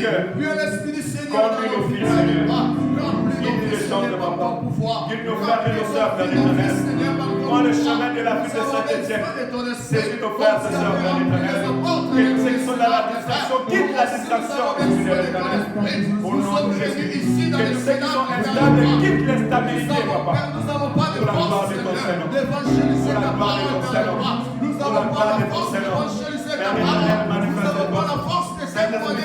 Seigneur. Conduis nos fils, Seigneur. Guide les gens de papa. Guide nos frères et nos sœurs, Père éternel. Prends le chemin de la vie de Saint-Étienne. Saisis nos frères et sœurs, Père éternel. Que tous ceux qui sont dans la distraction, quitte la distraction, Père éternel. Au nom de Jésus. Que tous ceux qui sont instables, quittent l'instabilité, papa. Pour la gloire de ton Seigneur. Pour la gloire de ton Seigneur. Pour la gloire de ton Seigneur. Père éternel, manifeste-toi. Saint-Esprit,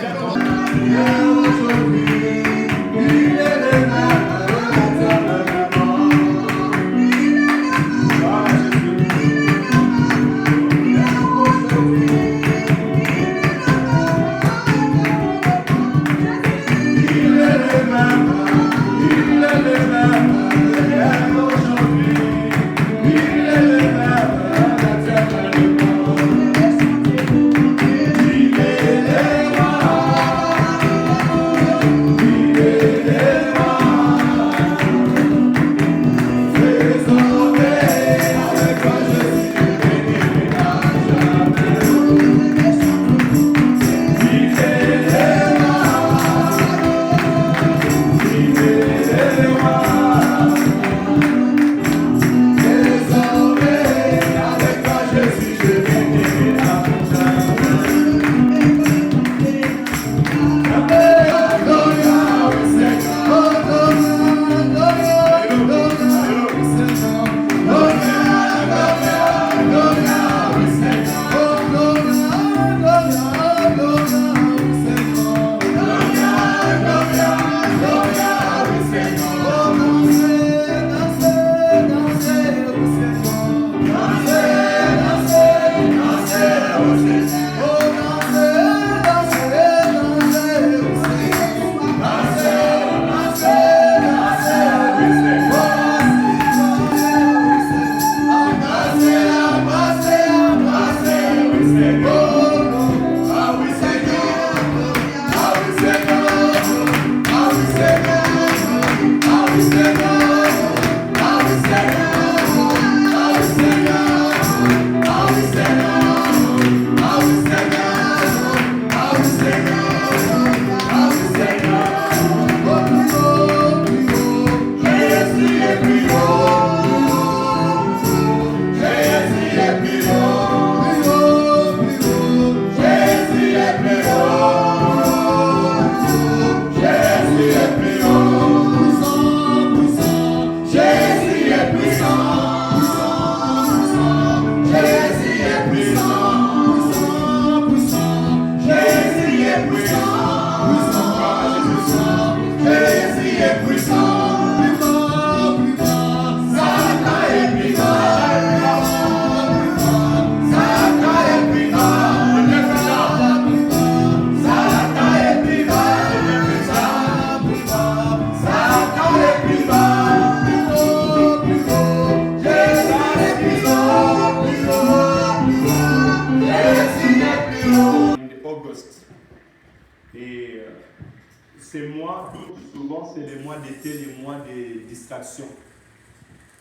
ces mois, souvent c'est les mois d'été, les mois de distraction.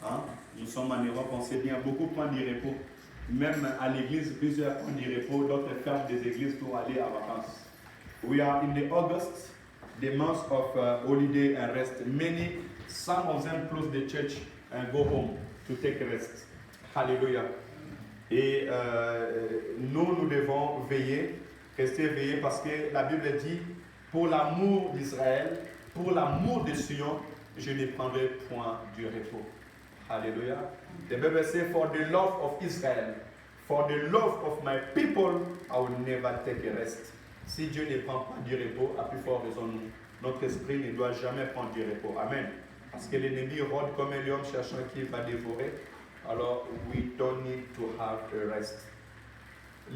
Hein? Nous sommes en Europe, on sait bien, beaucoup prennent du repos. Même à l'église, plusieurs prennent du repos, d'autres ferment des églises pour aller à vacances. We are in the August, the month of holiday and rest. Many, some of them close the church and go home to take rest. Hallelujah. Et nous devons veiller, rester veillés parce que la Bible dit, pour l'amour d'Israël, pour l'amour de Sion, je ne prendrai point du repos. Hallelujah. The Bible says, for the love of Israel, for the love of my people, I will never take a rest. Si Dieu ne prend pas du repos, à plus forte raison, notre esprit ne doit jamais prendre du repos. Amen. Parce que l'ennemi rôde comme un lion cherchant qui va dévorer. Alors, we don't need to have a rest.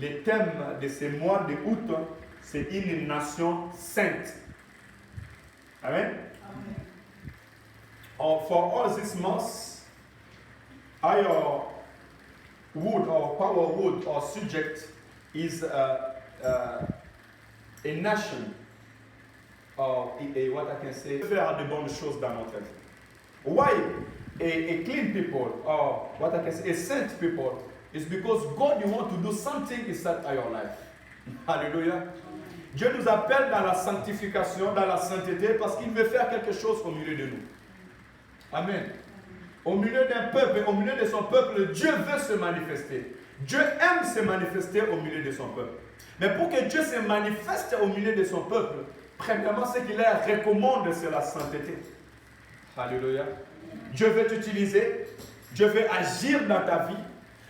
Le thème de ce mois de août, c'est une nation sainte. Amen. Amen. For all these months, our wood or power wood or subject is a nation or what I can say, faire de bonnes choses dans notre vie. Why a clean people or what I can say, a saint people is because God, you want to do something inside your life. Alléluia. Dieu nous appelle dans la sanctification, dans la sainteté, parce qu'il veut faire quelque chose au milieu de nous. Amen. Au milieu d'un peuple, au milieu de son peuple, Dieu veut se manifester. Dieu aime se manifester au milieu de son peuple. Mais pour que Dieu se manifeste au milieu de son peuple, premièrement, ce qu'il leur recommande, c'est la sainteté. Alléluia. Dieu veut t'utiliser, Dieu veut agir dans ta vie,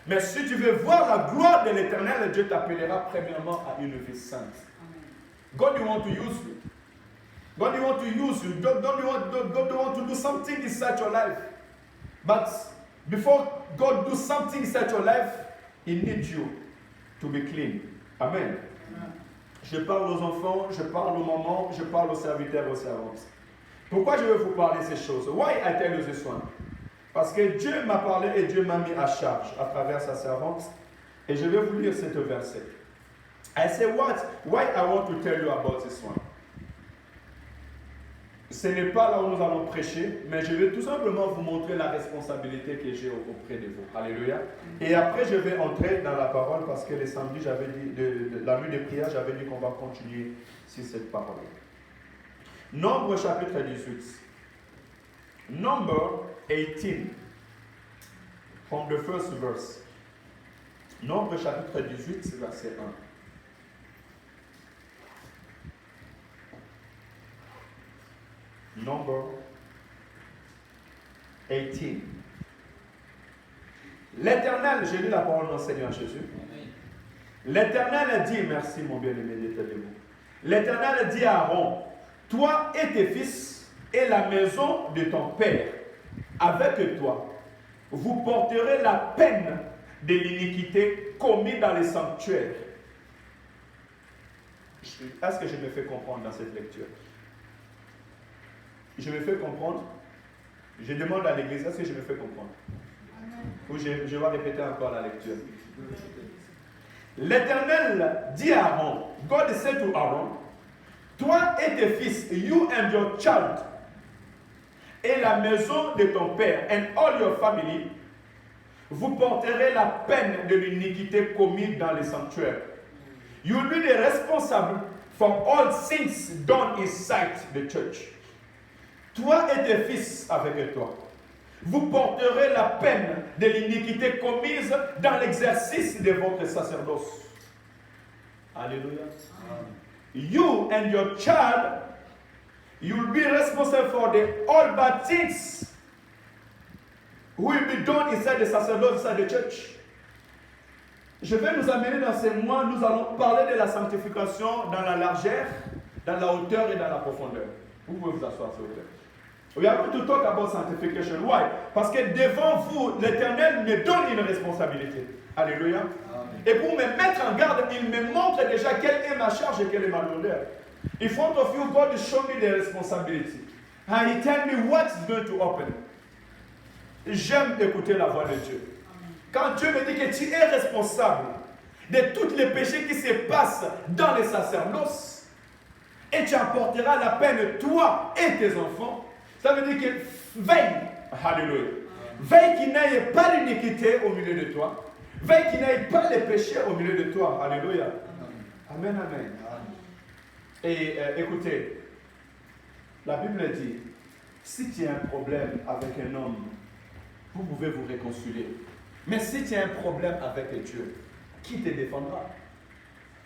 mais si tu veux voir la gloire de l'Éternel, Dieu t'appellera premièrement à une vie sainte. God you want to use you. God you want to use you. God want to do something inside your life. But before God do something inside your life, He needs you to be clean. Amen. Je parle aux enfants, je parle aux mamans, je parle aux serviteurs, aux servantes. Pourquoi je veux vous parler de ces choses? Why I tell you this one? Parce que Dieu m'a parlé et Dieu m'a mis à charge à travers sa servante. Et je vais vous lire cet verset. I say why I want to tell you about this one. Ce n'est pas là où nous allons prêcher, mais je vais tout simplement vous montrer la responsabilité que j'ai auprès de vous. Alléluia. Et après, je vais entrer dans la parole parce que les samedis, j'avais dit, la nuit de prière, j'avais dit qu'on va continuer sur cette parole. Nombre chapitre 18. Number 18. From the first verse. Nombre chapitre 18, verset 1. Number 18. L'Éternel, j'ai lu la parole de notre Seigneur Jésus. L'Éternel a dit, merci mon bien-aimé, détendez-vous. L'Éternel dit à Aaron, toi et tes fils et la maison de ton père, avec toi, vous porterez la peine de l'iniquité commise dans les sanctuaires. Est-ce que je me fais comprendre dans cette lecture? Je me fais comprendre. Je demande à l'église, est-ce que je me fais comprendre? Ou je vais répéter encore la lecture. L'Éternel dit à Aaron, God said to Aaron, toi et tes fils, you and your child, et la maison de ton père, and all your family, vous porterez la peine de l'iniquité commise dans les sanctuaires. You will be the responsible for all things done inside the church. Toi et tes fils avec toi, vous porterez la peine de l'iniquité commise dans l'exercice de votre sacerdoce. Alléluia. You and your child, you will be responsible for all bad things who will be done inside the sacerdoce, inside the church. Je vais nous amener dans ces mois, nous allons parler de la sanctification dans la largeur, dans la hauteur et dans la profondeur. Vous pouvez vous asseoir, s'il vous plaît. We are going to talk about sanctification. Why? Parce que devant vous, l'Éternel me donne une responsabilité. Alléluia. Amen. Et pour me mettre en garde, il me montre déjà quelle est ma charge et quelle est ma lourdeur. In front of you, God show me the responsibility. And He tell me what is going to happen. J'aime écouter la voix de Dieu. Quand Dieu me dit que tu es responsable de tous les péchés qui se passent dans les sacerdoces, et tu apporteras la peine, toi et tes enfants, ça veut dire que veille, alléluia, veille qu'il n'y ait pas l'iniquité au milieu de toi, veille qu'il n'y ait pas les péchés au milieu de toi, alléluia. Amen, amen. Et écoutez, la Bible dit, si tu as un problème avec un homme, vous pouvez vous réconcilier. Mais si tu as un problème avec Dieu, qui te défendra?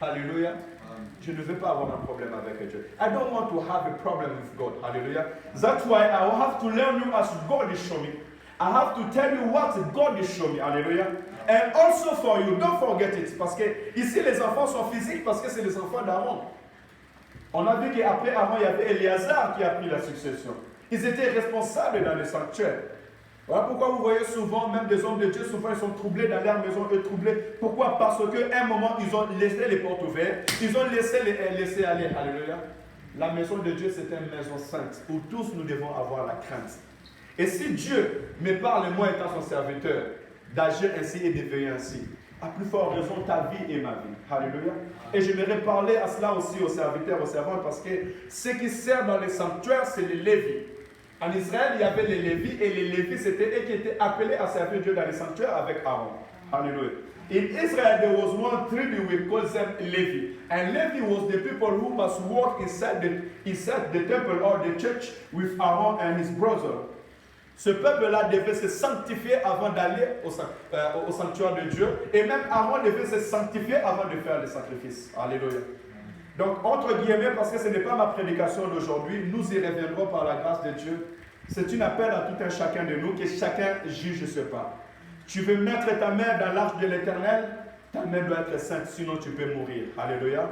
Alléluia. Je ne veux pas avoir un problème avec Dieu. I don't want to have a problem with God. Hallelujah. That's why I will have to learn you as God is showing me. I have to tell you what God is showing me. Hallelujah. And also for you, don't forget it. Parce que ici, les enfants sont physiques parce que c'est les enfants d'Aaron. On a vu qu'après Aaron, il y avait Éléazar qui a pris la succession. Ils étaient responsables dans le sanctuaire. Voilà pourquoi vous voyez souvent, même des hommes de Dieu, souvent ils sont troublés dans leur maison, troublés. Pourquoi? Parce qu'à un moment, ils ont laissé les portes ouvertes, ils ont laissé aller. Alléluia. La maison de Dieu, c'est une maison sainte, où tous nous devons avoir la crainte. Et si Dieu me parle, moi étant son serviteur, d'agir ainsi et de veiller ainsi, à plus forte raison, ta vie est ma vie. Alléluia. Et j'aimerais parler à cela aussi aux serviteurs, aux servantes, parce que ceux qui servent dans les sanctuaires, c'est les Lévites. En Israël, il y avait les Lévites, et les Lévites, c'était eux qui étaient appelés à servir Dieu dans les sanctuaires avec Aaron. Alléluia. In Israel, there was one tribe we call them Levi. And Levi was the people who must walk inside the temple or the church with Aaron and his brother. Ce peuple-là devait se sanctifier avant d'aller au sanctuaire de Dieu. Et même Aaron devait se sanctifier avant de faire les sacrifices. Alléluia. Donc, entre guillemets, parce que ce n'est pas ma prédication d'aujourd'hui, nous y reviendrons par la grâce de Dieu. C'est un appel à tout un chacun de nous, que chacun juge ce pas. Tu veux mettre ta main dans l'arche de l'Éternel, ta main doit être sainte, sinon tu peux mourir. Alléluia.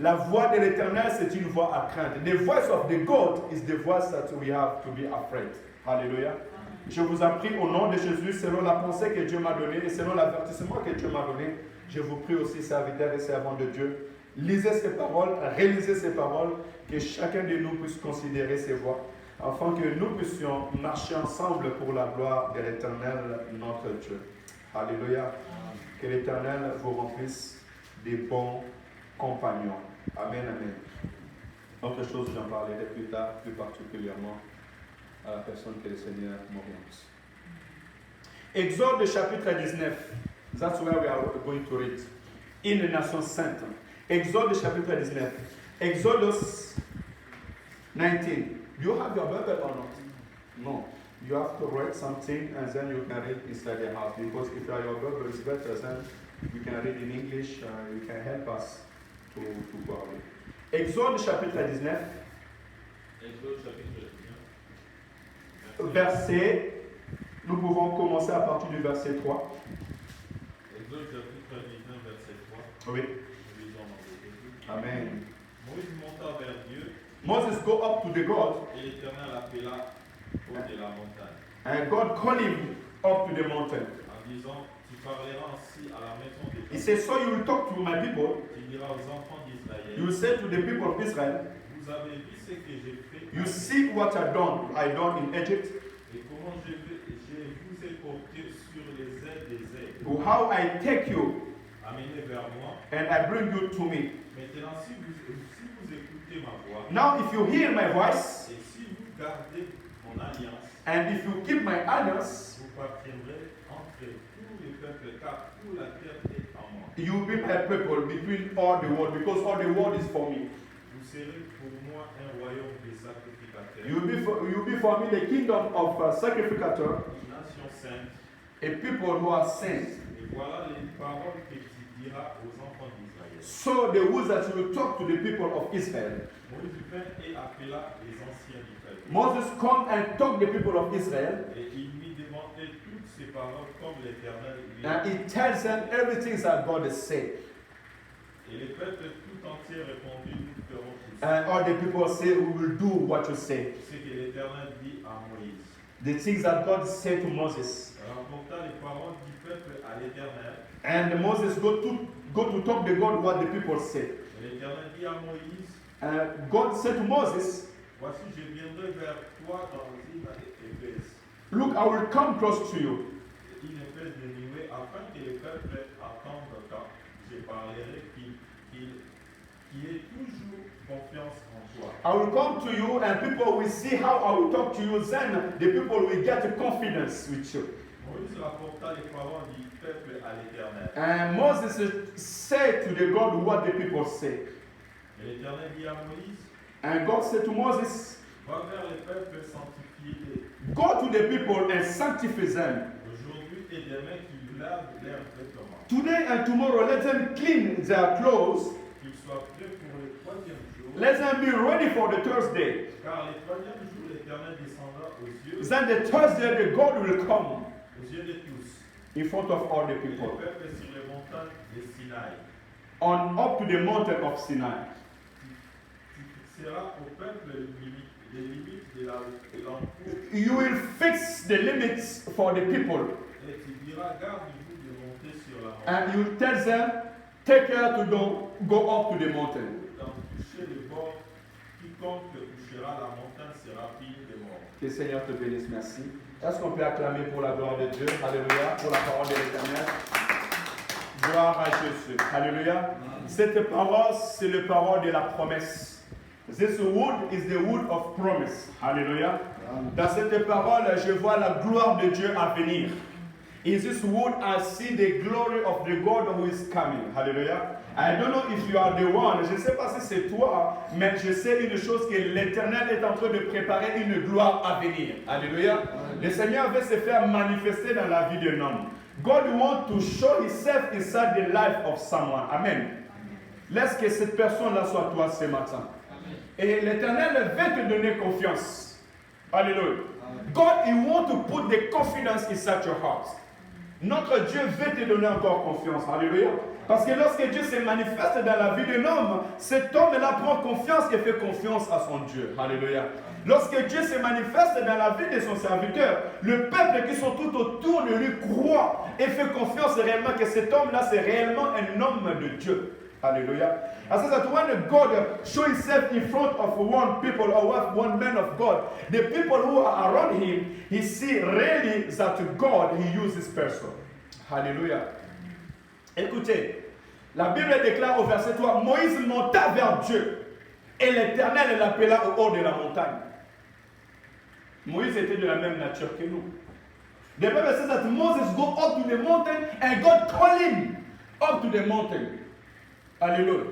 La voix de l'Éternel, c'est une voix à craindre. The voice of the God is the voice that we have to be afraid. Alléluia. Je vous en prie au nom de Jésus, selon la pensée que Dieu m'a donnée et selon l'avertissement que Dieu m'a donné, je vous prie aussi, serviteurs et servantes de Dieu, lisez ces paroles, réalisez ces paroles, que chacun de nous puisse considérer ces voix, afin que nous puissions marcher ensemble pour la gloire de l'Éternel, notre Dieu. Alléluia. Que l'Éternel vous remplisse des bons compagnons. Amen, amen. Autre chose, j'en parlerai plus tard, plus particulièrement à la personne que le Seigneur m'oriente. Exode chapitre 19. That's where we are going to read. In the Nation Sainte. Exode chapitre 19. Exodus 19. Do you have your Bible or not? No. You have to write something and then you can read inside the house. Because if your Bible is better, then you can read in English. You can help us to parler. Exode chapitre 19. Exode chapitre 19. Verset. Nous pouvons commencer à partir du verset 3. Exode chapitre 19, verset 3. Oui. Amen. Moïse monta vers Dieu. Moses go up to the God. Et l'Éternel appela au haut de la montagne. And God called him up to the mountain. En disant, tu parleras ainsi à la maison de He Dieu. says, so you will talk to my people. Tu diras aux enfants d'Israël. You will say to the people of Israel, Vous avez vu ce que j'ai fait. you see what I done in Egypt, Et comment je vous ai porté sur les ailes des aigles. how I take you Amenez vers moi. and I bring you to me. Maintenant, si vous écoutez ma voix. Now if you hear my voice, Et si vous gardez mon alliance. and if you keep my alliance, Vous partirez entre tous les peuples, car toute la terre est en moi. you will be my people between all the world, because all the world is for me. Vous serez pour moi un royaume de sacrificateurs. You will be for me the kingdom of sacrificators, Une nation sainte. a people who are saints. Et voilà les paroles que tu diras aux enfants d'Israël. So the words that you will talk to the people of Israel. Moïse vint et appela les anciens du peuple. Moses come and talk the people of Israel, Et il lui demandait toutes ces paroles comme l'Éternel lui and he tells them everything that God has said. Et le peuple tout entier répondit, nous ferons tout ça. And all the people say, we will do what you say. Ce que l'Éternel dit à Moïse. The things that God said to Moses. Rapporta les paroles du peuple à l'Éternel. And Moses go to talk to God what the people said. Et l'Éternel dit à Moïse, God said to Moses, voici, je viendrai vers toi dans une épaisse. look, I will come close to you. Une épaisse de nuée, afin que le peuple attende quand je parlerai, qui ait toujours confiance en toi. I will come to you and people will see how I will talk to you. Then the people will get confidence with you. Moïse rapporta les paroles du peuple à l'Éternel. And Moses said to the God what the people say. Et l'Éternel dit à Moïse, And God said to Moses, va vers le peuple, sanctifie-les. go to the people and sanctify them. Aujourd'hui et demain, qu'ils lavent leurs vêtements. Today and tomorrow, let them clean their clothes. Qu'ils soient prêts pour le troisième jour. Let them be ready for the Thursday. Car le troisième jour, l'Éternel descendra aux yeux. Then the Thursday, the God will come Aux yeux de tous. in front of all the Et le people. peuple sur les montagnes de Sinaï. On up to the mountain of Sinai. Tu fixeras au peuple les limites de l'encours. You will fix the limits for the people. Et tu diras, garde-vous de monter sur la montagne. And you tell them, take care to go up to the mountain. D'en toucher le bord, quiconque touchera la montagne sera pire de mort. Que le Seigneur te bénisse, merci. Est-ce qu'on peut acclamer pour la gloire de Dieu? Alléluia, pour la parole de l'Éternel. Gloire à Jésus. Alléluia. Cette parole, c'est la parole de la promesse. This wood is the wood of promise. Alléluia. Dans cette parole, je vois la gloire de Dieu à venir. In this world, I see the glory of the God who is coming. Hallelujah. I don't know if you are the one. Je ne sais pas si c'est toi, mais je sais une chose, que l'Éternel est en train de préparer une gloire à venir. Alléluia. Le Seigneur veut se faire manifester dans la vie d'un homme. God wants to show himself inside the life of someone. Amen. Laisse que cette personne-là soit toi ce matin. Et l'Éternel veut te donner confiance. Alléluia. God, he wants to put the confidence inside your heart. Notre Dieu veut te donner encore confiance. Alléluia. Parce que lorsque Dieu se manifeste dans la vie d'un homme, cet homme-là prend confiance et fait confiance à son Dieu. Alléluia. Lorsque Dieu se manifeste dans la vie de son serviteur, le peuple qui sont tout autour de lui croit et fait confiance réellement que cet homme-là, c'est réellement un homme de Dieu. Hallelujah. I says that when God shows himself in front of one people or one man of God, the people who are around him, he see really that God, he uses this person. Hallelujah. Écoutez, la Bible déclare au verset 3, Moïse monta vers Dieu et l'Éternel l'appela au haut de la montagne. Moïse était de la même nature que nous. The Bible says that Moses go up to the mountain and God called him up to the mountain. Alléluia.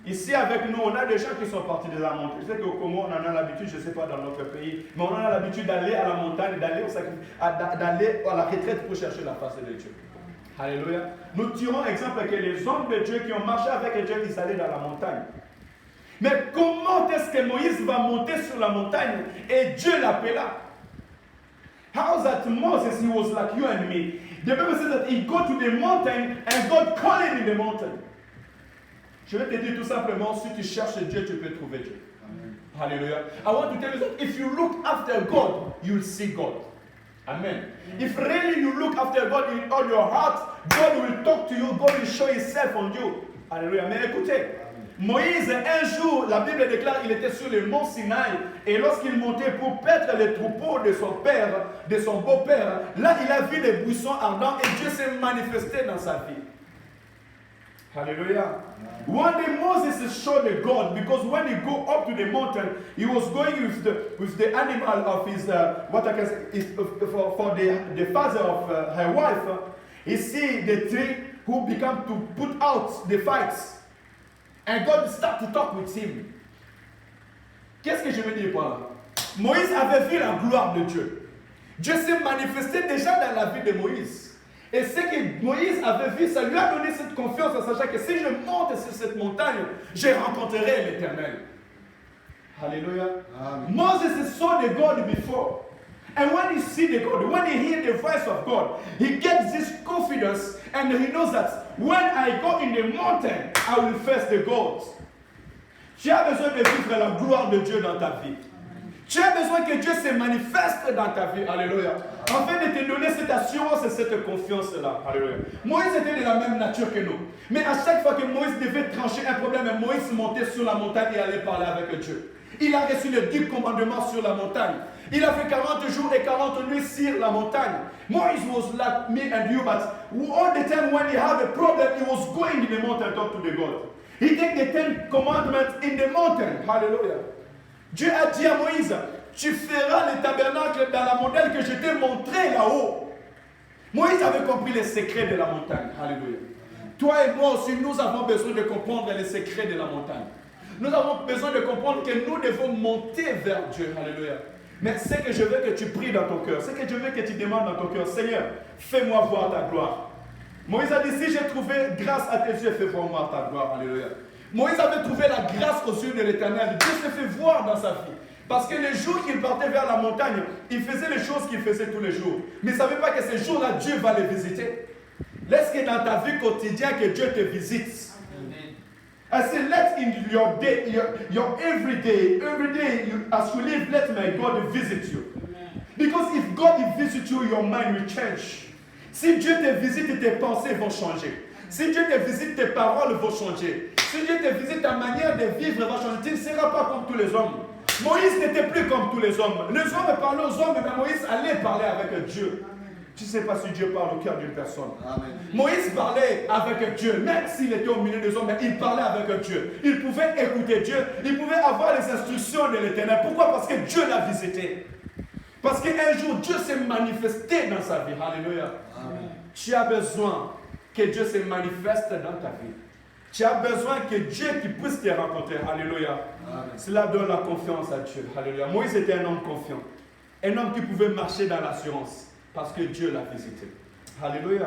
Ici avec nous, on a des gens qui sont partis de la montagne. Je sais qu'au Congo, on en a l'habitude, je ne sais pas dans notre pays, mais on en a l'habitude d'aller à la montagne, d'aller à la retraite pour chercher la face de Dieu. Alléluia. Nous tirons exemple que les hommes de Dieu qui ont marché avec Dieu, ils allaient dans la montagne. Mais comment est-ce que Moïse va monter sur la montagne et Dieu l'appela? How that Moses, he was like you and me. The Bible says that he go to the mountain and God called him in the mountain. Je vais te dire tout simplement, si tu cherches Dieu, tu peux trouver Dieu. Amen. Hallelujah. I want to tell you that if you look after God, you'll see God. Amen. If really you look after God in all your heart, God will talk to you, God will show himself on you. Alléluia. Mais écoutez, Moïse, un jour, la Bible déclare qu'il était sur le mont Sinaï, et lorsqu'il montait pour paître les troupeaux de son père, de son beau-père, là il a vu des buissons ardents et Dieu s'est manifesté dans sa vie. Hallelujah. One day Moses showed the God, because when he go up to the mountain, he was going with the animal of his what I can say for the father of her wife. He see the tree who began to put out the fights, and God start to talk with him. Qu'est-ce que je veux dire par là? Moïse avait vu la gloire de Dieu. Dieu s'est manifesté déjà dans la vie de Moïse. Et ce que Moïse avait vu, ça lui a donné cette confiance en sachant que si je monte sur cette montagne, je rencontrerai l'Éternel. Hallelujah. Moses saw the God before. And when he see the God, when he hear the voice of God, he gets this confidence and he knows that when I go in the mountain, I will face the God. Tu as besoin de vivre la gloire de Dieu dans ta vie. Tu as besoin que Dieu se manifeste dans ta vie. Alléluia. Afin de te donner cette assurance et cette confiance-là. Alléluia. Moïse était de la même nature que nous. Mais à chaque fois que Moïse devait trancher un problème, Moïse montait sur la montagne et allait parler avec Dieu. Il a reçu les 10 commandements sur la montagne. Il a fait 40 jours et 40 nuits sur la montagne. Moïse was like me and you, but all the time when he had a problem, he was going in the mountain to talk to the God. He take the 10 commandments in the mountain. Hallelujah. Dieu a dit à Moïse, tu feras le tabernacle dans la montagne que je t'ai montré là-haut. Moïse avait compris les secrets de la montagne. Alléluia. Toi et moi aussi, nous avons besoin de comprendre les secrets de la montagne. Nous avons besoin de comprendre que nous devons monter vers Dieu. Alléluia. Mais ce que je veux que tu pries dans ton cœur, ce que je veux que tu demandes dans ton cœur, Seigneur, fais-moi voir ta gloire. Moïse a dit, si j'ai trouvé grâce à tes yeux, fais-moi voir ta gloire. Alléluia. Moïse avait trouvé la grâce aux yeux de l'Éternel. Dieu s'est fait voir dans sa vie. Parce que les jours qu'il partait vers la montagne, il faisait les choses qu'il faisait tous les jours. Mais il ne savait pas que ces jours-là, Dieu va les visiter. Laisse que dans ta vie quotidienne, que Dieu te visite. Amen. I say, let in your day, your every day, as you live, let my God visit you. Amen. Because if God visits you, your mind will change. Si Dieu te visite, tes pensées vont changer. Si Dieu te visite, tes paroles vont changer. Si Dieu te visite, ta manière de vivre va changer. Tu ne seras pas comme tous les hommes. Moïse n'était plus comme tous les hommes. Les hommes parlaient aux hommes, mais Moïse allait parler avec Dieu. Amen. Tu ne sais pas si Dieu parle au cœur d'une personne. Amen. Moïse parlait avec Dieu, même s'il était au milieu des hommes, mais il parlait avec Dieu. Il pouvait écouter Dieu. Il pouvait avoir les instructions de l'Éternel. Pourquoi? Parce que Dieu l'a visité. Parce qu'un jour, Dieu s'est manifesté dans sa vie. Alléluia. Amen. tu as besoin que Dieu se manifeste dans ta vie. Tu as besoin que Dieu qui puisse te rencontrer. Alléluia. Cela donne la confiance à Dieu. Alléluia. Moïse était un homme confiant. Un homme qui pouvait marcher dans l'assurance parce que Dieu l'a visité. Alléluia.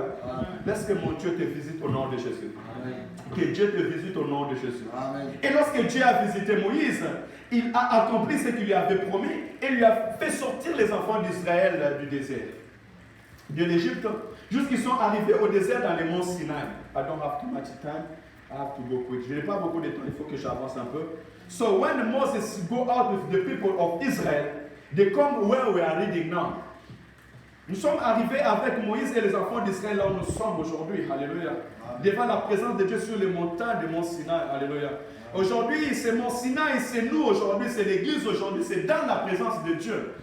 Laisse que mon Dieu te visite au nom de Jésus. Amen. Que Dieu te visite au nom de Jésus. Amen. Et lorsque Dieu a visité Moïse, il a accompli ce qu'il lui avait promis et lui a fait sortir les enfants d'Israël du désert, de l'Égypte, jusqu'ils sont arrivés au désert dans les monts Sinaï. I don't have too much time. I have to go quick. Je n'ai pas beaucoup de temps, il faut que j'avance un peu. So when Moses go out with the people of Israel, they come where we are reading now. Nous sommes arrivés avec Moïse et les enfants d'Israël là où nous sommes aujourd'hui. Alléluia. Devant la présence de Dieu sur les montagnes de Mont Sinaï. Alléluia. Aujourd'hui, c'est Mont Sinaï, c'est nous aujourd'hui, c'est l'église aujourd'hui, c'est dans la présence de Dieu.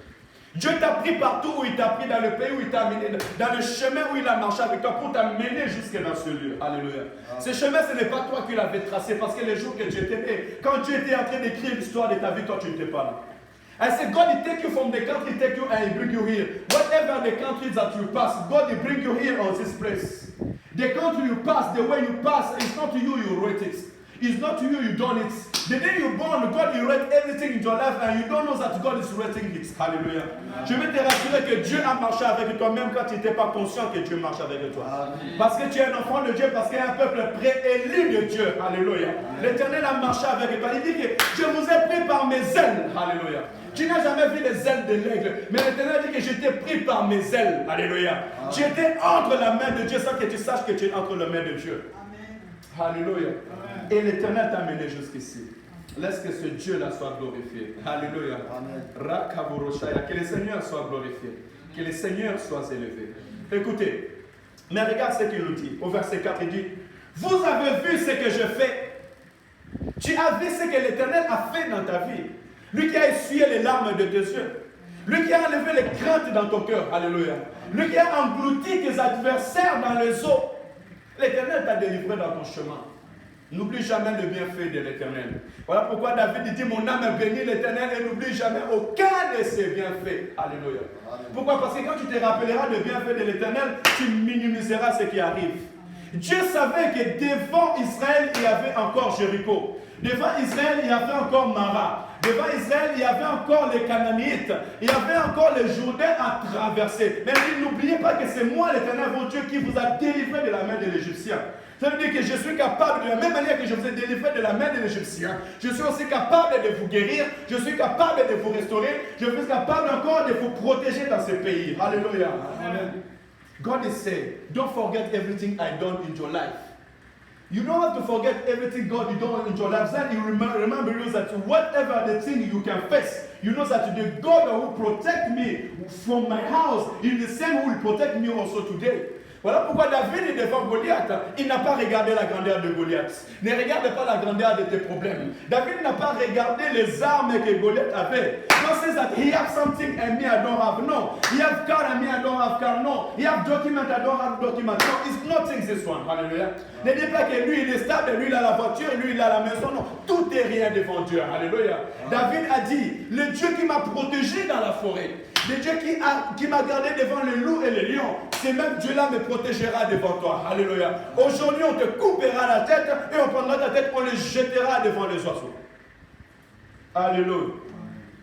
Dieu t'a pris partout où il t'a pris, dans le pays où il t'a amené, dans le chemin où il a marché avec toi pour t'amener jusque dans ce lieu. Alléluia. Ce chemin, ce n'est pas toi qui l'avais tracé parce que les jours que Dieu t'aimait, quand Dieu était en train d'écrire l'histoire de ta vie, toi tu n'étais pas là. I said, God, He take you from the country, take you and He bring you here. Whatever the countries that you pass, God, He bring you here on this place. The country you pass, the way you pass, it's not to you, you wrote it. It's not to you, you done it. The day you born, God, He wrote everything in your life and you don't know that God is writing it. Hallelujah. Amen. Je veux te rassurer que Dieu a marché avec toi, même quand tu n'étais pas conscient que Dieu marche avec toi. Amen. Parce que tu es un enfant de Dieu, parce qu'il y a un peuple préélu de Dieu. Alléluia. L'Éternel a marché avec toi. Il dit que je vous ai pris par mes ailes. Alléluia. Tu n'as jamais vu les ailes de l'aigle, mais l'Éternel dit que je t'ai pris par mes ailes. Alléluia. Amen. Tu étais entre la main de Dieu sans que tu saches que tu es entre la main de Dieu. Amen. Alléluia. Amen. Et l'Éternel t'a mené jusqu'ici. Laisse que ce Dieu-là soit glorifié. Alléluia. Amen. Que le Seigneur soit glorifié. Que le Seigneur soit élevé. Écoutez, mais regarde ce qu'il nous dit. Au verset 4, il dit, vous avez vu ce que je fais. Tu as vu ce que l'Éternel a fait dans ta vie. Lui qui a essuyé les larmes de tes yeux. Lui qui a enlevé les craintes dans ton cœur. Alléluia. Lui qui a englouti tes adversaires dans les eaux. L'Éternel t'a délivré dans ton chemin. N'oublie jamais le bienfait de l'Éternel. Voilà pourquoi David dit, mon âme bénit l'Éternel et n'oublie jamais aucun de ses bienfaits. Alléluia. Pourquoi? Parce que quand tu te rappelleras des bienfaits de l'Éternel, tu minimiseras ce qui arrive. Dieu savait que devant Israël, il y avait encore Jéricho. Devant Israël, il y avait encore Mara. Devant Israël, il y avait encore les Canaanites. Il y avait encore les Jourdains à traverser. Mais n'oubliez pas que c'est moi, l'Éternel, votre Dieu, qui vous a délivré de la main de l'Égyptien. Ça veut dire que je suis capable, de la même manière que je vous ai délivré de la main de l'Égyptien, je suis aussi capable de vous guérir, je suis capable de vous restaurer, je suis capable encore de vous protéger dans ce pays. Alléluia. Amen. God is saying, don't forget everything I done in your life. You don't have to forget everything God you done in your life. Then you remember you that whatever the thing you can face, you know that the God who protect me from my house is the same who will protect me also today. Voilà pourquoi David est devant Goliath. Il n'a pas regardé la grandeur de Goliath. Ne regarde pas la grandeur de tes problèmes. David n'a pas regardé les armes que Goliath avait. God says that he has something and me I don't have. No. He has car and me I don't have car. No. He has document I don't have document. No. It's nothing this one. Hallelujah. Ne dis pas que lui il est stable, lui il a la voiture, lui il a la maison. Non. Tout est rien devant Dieu. Alléluia. David a dit, le Dieu qui m'a protégé dans la forêt. Le Dieu qui m'a gardé devant les loups et les lions, ce même Dieu-là me protégera devant toi. Alléluia. Aujourd'hui, on te coupera la tête et on prendra ta tête, on les jettera devant les oiseaux. Alléluia.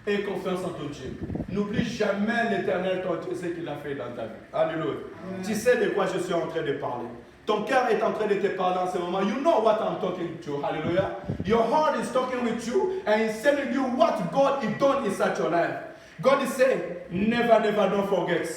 Aie confiance en ton Dieu. N'oublie jamais l'Éternel, ton Dieu, ce qu'il a fait dans ta vie. Alléluia. Tu sais de quoi je suis en train de parler. Ton cœur est en train de te parler en ce moment. You know what I'm talking to. Hallelujah. Your heart is talking with you and he's telling you what God has done inside your life. God is saying, never, never, don't forget.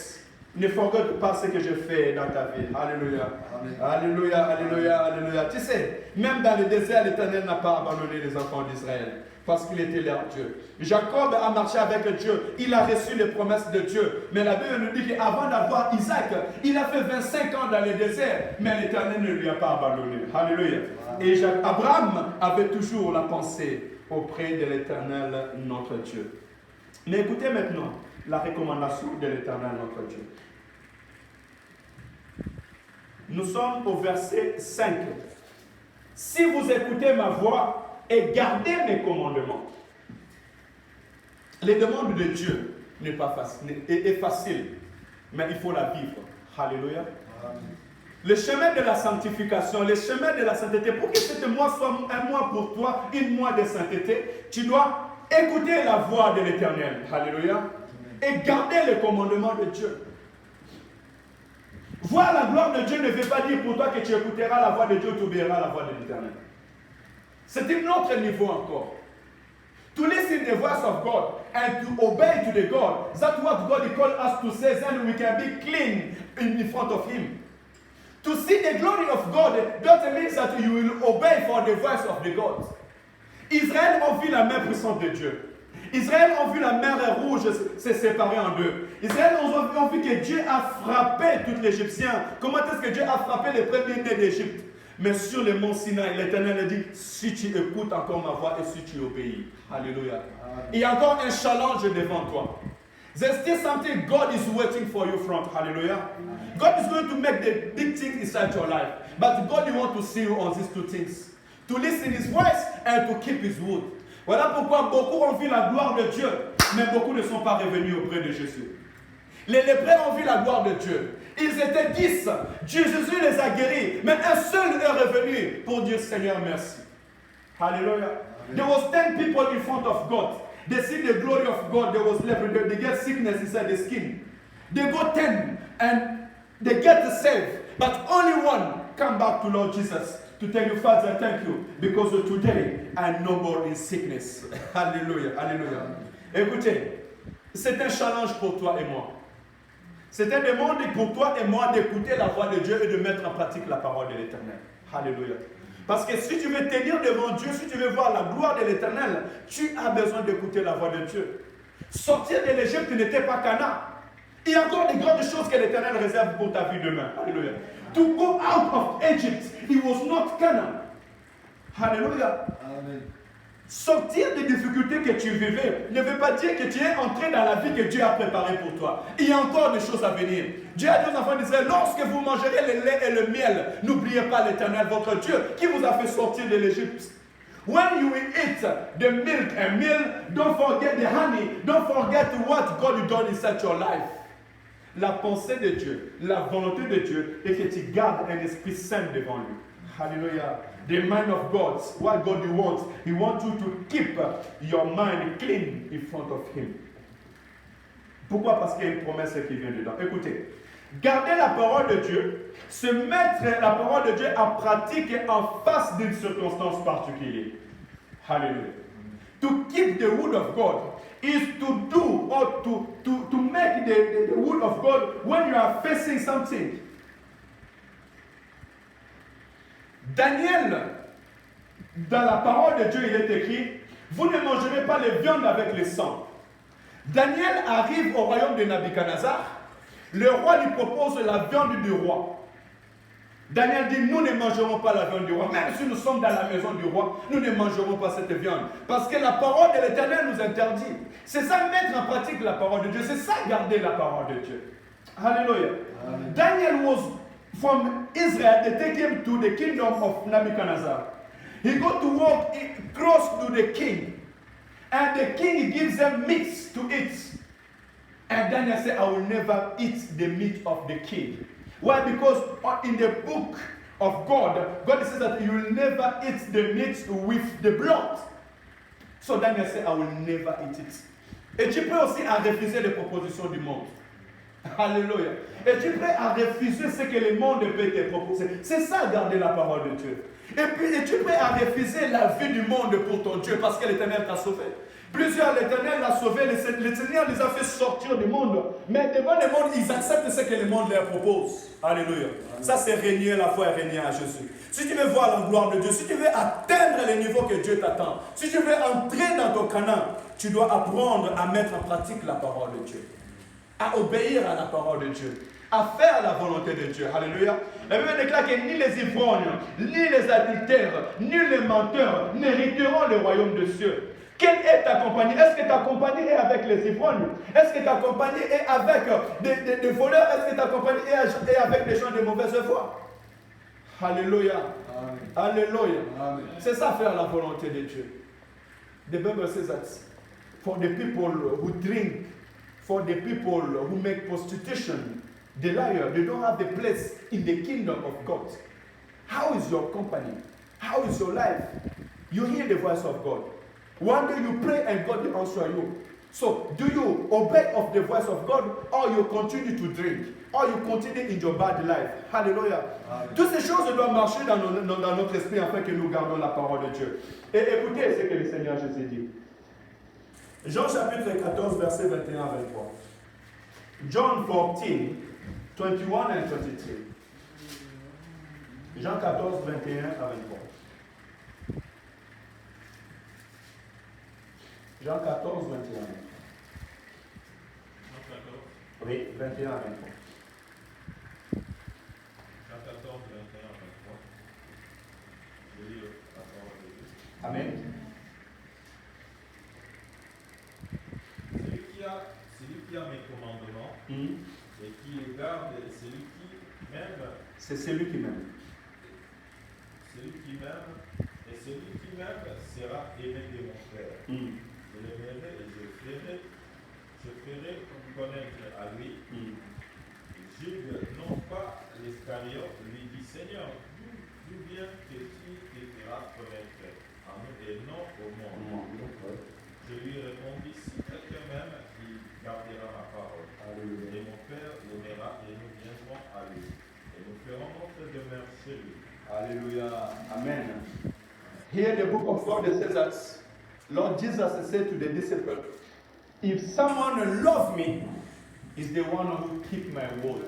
Ne forget pas ce que je fais dans ta vie. Alléluia. Amen. Alléluia, alléluia, alléluia. Tu sais, même dans le désert, l'Éternel n'a pas abandonné les enfants d'Israël. Parce qu'il était leur Dieu. Jacob a marché avec Dieu. Il a reçu les promesses de Dieu. Mais la Bible nous dit qu'avant d'avoir Isaac, il a fait 25 ans dans le désert. Mais l'Éternel ne lui a pas abandonné. Alléluia. Et Abraham avait toujours la pensée auprès de l'Éternel, notre Dieu. Mais écoutez maintenant la recommandation de l'Éternel, notre Dieu. Nous sommes au verset 5. Si vous écoutez ma voix et gardez mes commandements. Les demandes de Dieu n'est pas facile, est facile, mais il faut la vivre. Alléluia. Le chemin de la sanctification, le chemin de la sainteté. Pour que ce mois soit un mois pour toi, une mois de sainteté, tu dois écouter la voix de l'Éternel. Alléluia. Et garder les commandements de Dieu. Voir la gloire de Dieu ne veut pas dire pour toi que tu écouteras la voix de Dieu, tu obéiras la voix de l'Éternel. C'est un autre niveau encore. To listen the voice of God and to obey to the God. That's what God calls us to say, and we can be clean in front of Him. To see the glory of God doesn't mean that you will obey for the voice of the God. Israël a vu la main puissante de Dieu. Israël a vu la mer rouge se séparer en deux. Israël a vu que Dieu a frappé tous les Égyptiens. Comment est-ce que Dieu a frappé les premiers-nés d'Égypte? Mais sur le mont Sinaï, l'Éternel a dit, si tu écoutes encore ma voix et si tu obéis. Alléluia. Il y a encore un challenge devant toi. There's still something God is waiting for you from. Hallelujah. God is going to make the big things inside your life. But God wants to see you on these two things. To listen His voice and to keep His word. Voilà pourquoi beaucoup ont vu la gloire de Dieu, mais beaucoup ne sont pas revenus auprès de Jésus. Les lépreux ont vu la gloire de Dieu. Ils étaient 10. Jésus les a guéris, mais un seul est revenu pour dire Seigneur merci. Hallelujah. There was 10 people in front of God. They see the glory of God. There was leprosy. They get sickness inside the skin. They go 10 and they get saved. But only one come back to Lord Jesus to tell you, Father, thank you. Because today I'm no more in sickness. Alléluia. Alléluia. Écoutez, c'est un challenge pour toi et moi. C'est un demande pour toi et moi d'écouter la voix de Dieu et de mettre en pratique la parole de l'Éternel. Alléluia. Parce que si tu veux tenir devant Dieu, si tu veux voir la gloire de l'Éternel, tu as besoin d'écouter la voix de Dieu. Sortir de l'Égypte n'était pas Canaan. Il y a encore des grandes choses que l'Éternel réserve pour ta vie demain. Alléluia. To go out of Egypt, it was not Canaan. Alléluia. Amen. Sortir des difficultés que tu vivais ne veut pas dire que tu es entré dans la vie que Dieu a préparée pour toi. Il y a encore des choses à venir. Dieu a dit aux enfants d'Israël, lorsque vous mangerez le lait et le miel, n'oubliez pas l'Éternel, votre Dieu, qui vous a fait sortir de l'Égypte. When you will eat the milk and meal, don't forget the honey. Don't forget what God has done inside your life. La pensée de Dieu, la volonté de Dieu est que tu gardes un esprit saint devant lui. Hallelujah. The mind of God, what God wants, He wants you to keep your mind clean in front of Him. Pourquoi? Parce qu'il y a une promesse qui vient dedans. Écoutez, garder la parole de Dieu, se mettre la parole de Dieu en pratique en face d'une circonstance particulière. Hallelujah. To keep the word of God is to do or to make the word of God when you are facing something. Daniel, dans la parole de Dieu, il est écrit, vous ne mangerez pas les viandes avec le sang. Daniel arrive au royaume de Nabuchodonosor. Le roi lui propose la viande du roi. Daniel dit, nous ne mangerons pas la viande du roi. Même si nous sommes dans la maison du roi, nous ne mangerons pas cette viande. Parce que la parole de l'Éternel nous interdit. C'est ça, mettre en pratique la parole de Dieu. C'est ça, garder la parole de Dieu. Alléluia. Daniel was from Israel. They take him to the kingdom of Nebuchadnezzar. He go to walk close to the king. And the king gives them meat to eat. And Daniel said, I will never eat the meat of the king. Why? Because in the book of God, God says that you will never eat the meat with the blood. So Daniel said, I will never eat it. Et tu peux aussi à refuser les propositions du monde. Alléluia. Et tu es prêt à refuser ce que le monde peut te proposer. C'est ça, garder la parole de Dieu. Et puis, tu es prêt à refuser la vie du monde pour ton Dieu parce que l'Éternel t'a sauvé. Plusieurs, l'Éternel l'a sauvé, l'Éternel les a fait sortir du monde. Mais devant le monde, ils acceptent ce que le monde leur propose. Alléluia. Ça, c'est régner la foi et régner à Jésus. Si tu veux voir la gloire de Dieu, si tu veux atteindre les niveaux que Dieu t'attend, si tu veux entrer dans ton Canaan, tu dois apprendre à mettre en pratique la parole de Dieu. À obéir à la parole de Dieu. À faire la volonté de Dieu. Alléluia. La Bible déclare que ni les ivrognes, ni les adultères, ni les menteurs n'hériteront le royaume des cieux. Quelle est ta compagnie? Est-ce que ta compagnie est avec les ivrognes? Est-ce que ta compagnie est avec des voleurs? Est-ce que ta compagnie est avec des gens de mauvaise foi? Alléluia. Amen. Alléluia. Amen. C'est ça, faire la volonté de Dieu. The Bible says that for the people who drink, for the people who make prostitution, the liar, they don't have a place in the kingdom of God. How is your company? How is your life? You hear the voice of God. One day you pray and God will answer you. So, do you obey of the voice of God, or you continue to drink, or you continue in your bad life? Hallelujah. Toutes ces choses doivent marcher dans notre esprit afin que nous gardons la parole de Dieu. Et écoutez ce que le Seigneur Jésus dit. Jean chapitre 14, verset 21 à 23. John 14, 21 and 23. Jean 14, 21 à 23. Jean 14, 21. Oui, 21 à 23. Jean 14, 21 à 23. Je lis la parole de Dieu. Amen. Celui qui a mes commandements et qui les garde, c'est celui qui m'aime. C'est celui qui m'aime. Celui qui m'aime, et celui qui m'aime sera aimé de mon Père. Je l'aimerai et je ferai connaître à lui. Jude, non pas l'Iscariote, lui dit Seigneur, d'où bien que tu te feras connaître à nous et non au monde. Je lui répondis, si quelqu'un m'aime, il gardera ma parole. Et mon Père l'aimera et nous viendrons à lui. Et nous ferons notre demeure chez lui. Hallelujah. Amen. Here the book of God says that Lord Jesus said to the disciples, if someone loves me, is the one who keep my word.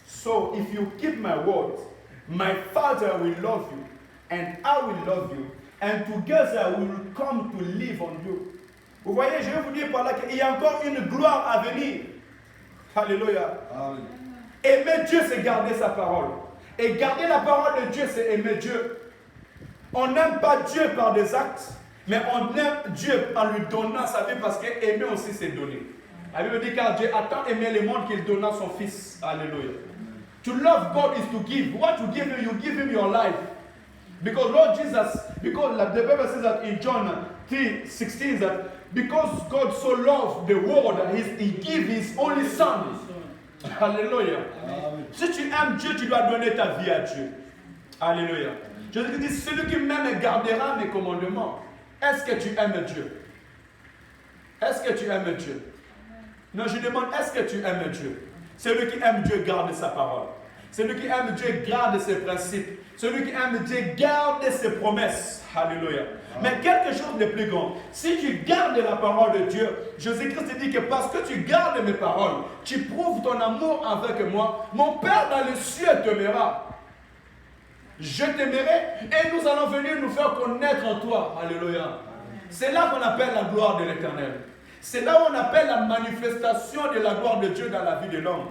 So if you keep my word, my Father will love you, and I will love you, and together we will come to live on you. Vous voyez, je vais vous dire par là qu'il y a encore une gloire à venir. Alléluia. Amen. Aimer Dieu, c'est garder sa parole. Et garder la parole de Dieu, c'est aimer Dieu. On n'aime pas Dieu par des actes, mais on aime Dieu en lui donnant sa vie, parce qu'aimer aussi, c'est donner. La Bible dit car Dieu a tant aimé le monde qu'il donna son Fils. Alléluia. To love God is to give. What you give him, you give him your life. Because Lord Jesus, because the Bible says that in John 3:16, that because God so loved the world, he gave his only son. Alléluia. Si tu aimes Dieu, tu dois donner ta vie à Dieu. Alléluia. Jésus dit, celui qui m'aime gardera mes commandements. Est-ce que tu aimes Dieu? Est-ce que tu aimes Dieu? Non, je demande, est-ce que tu aimes Dieu? Celui qui aime Dieu garde sa parole. Celui qui aime Dieu garde ses principes. Celui qui aime Dieu garde ses promesses. Alléluia. Mais quelque chose de plus grand. Si tu gardes la parole de Dieu, Jésus-Christ dit que parce que tu gardes mes paroles, tu prouves ton amour avec moi, mon Père dans les cieux t'aimera. Je t'aimerai et nous allons venir nous faire connaître en toi. Alléluia. C'est là qu'on appelle la gloire de l'Éternel. C'est là où on appelle la manifestation de la gloire de Dieu dans la vie de l'homme.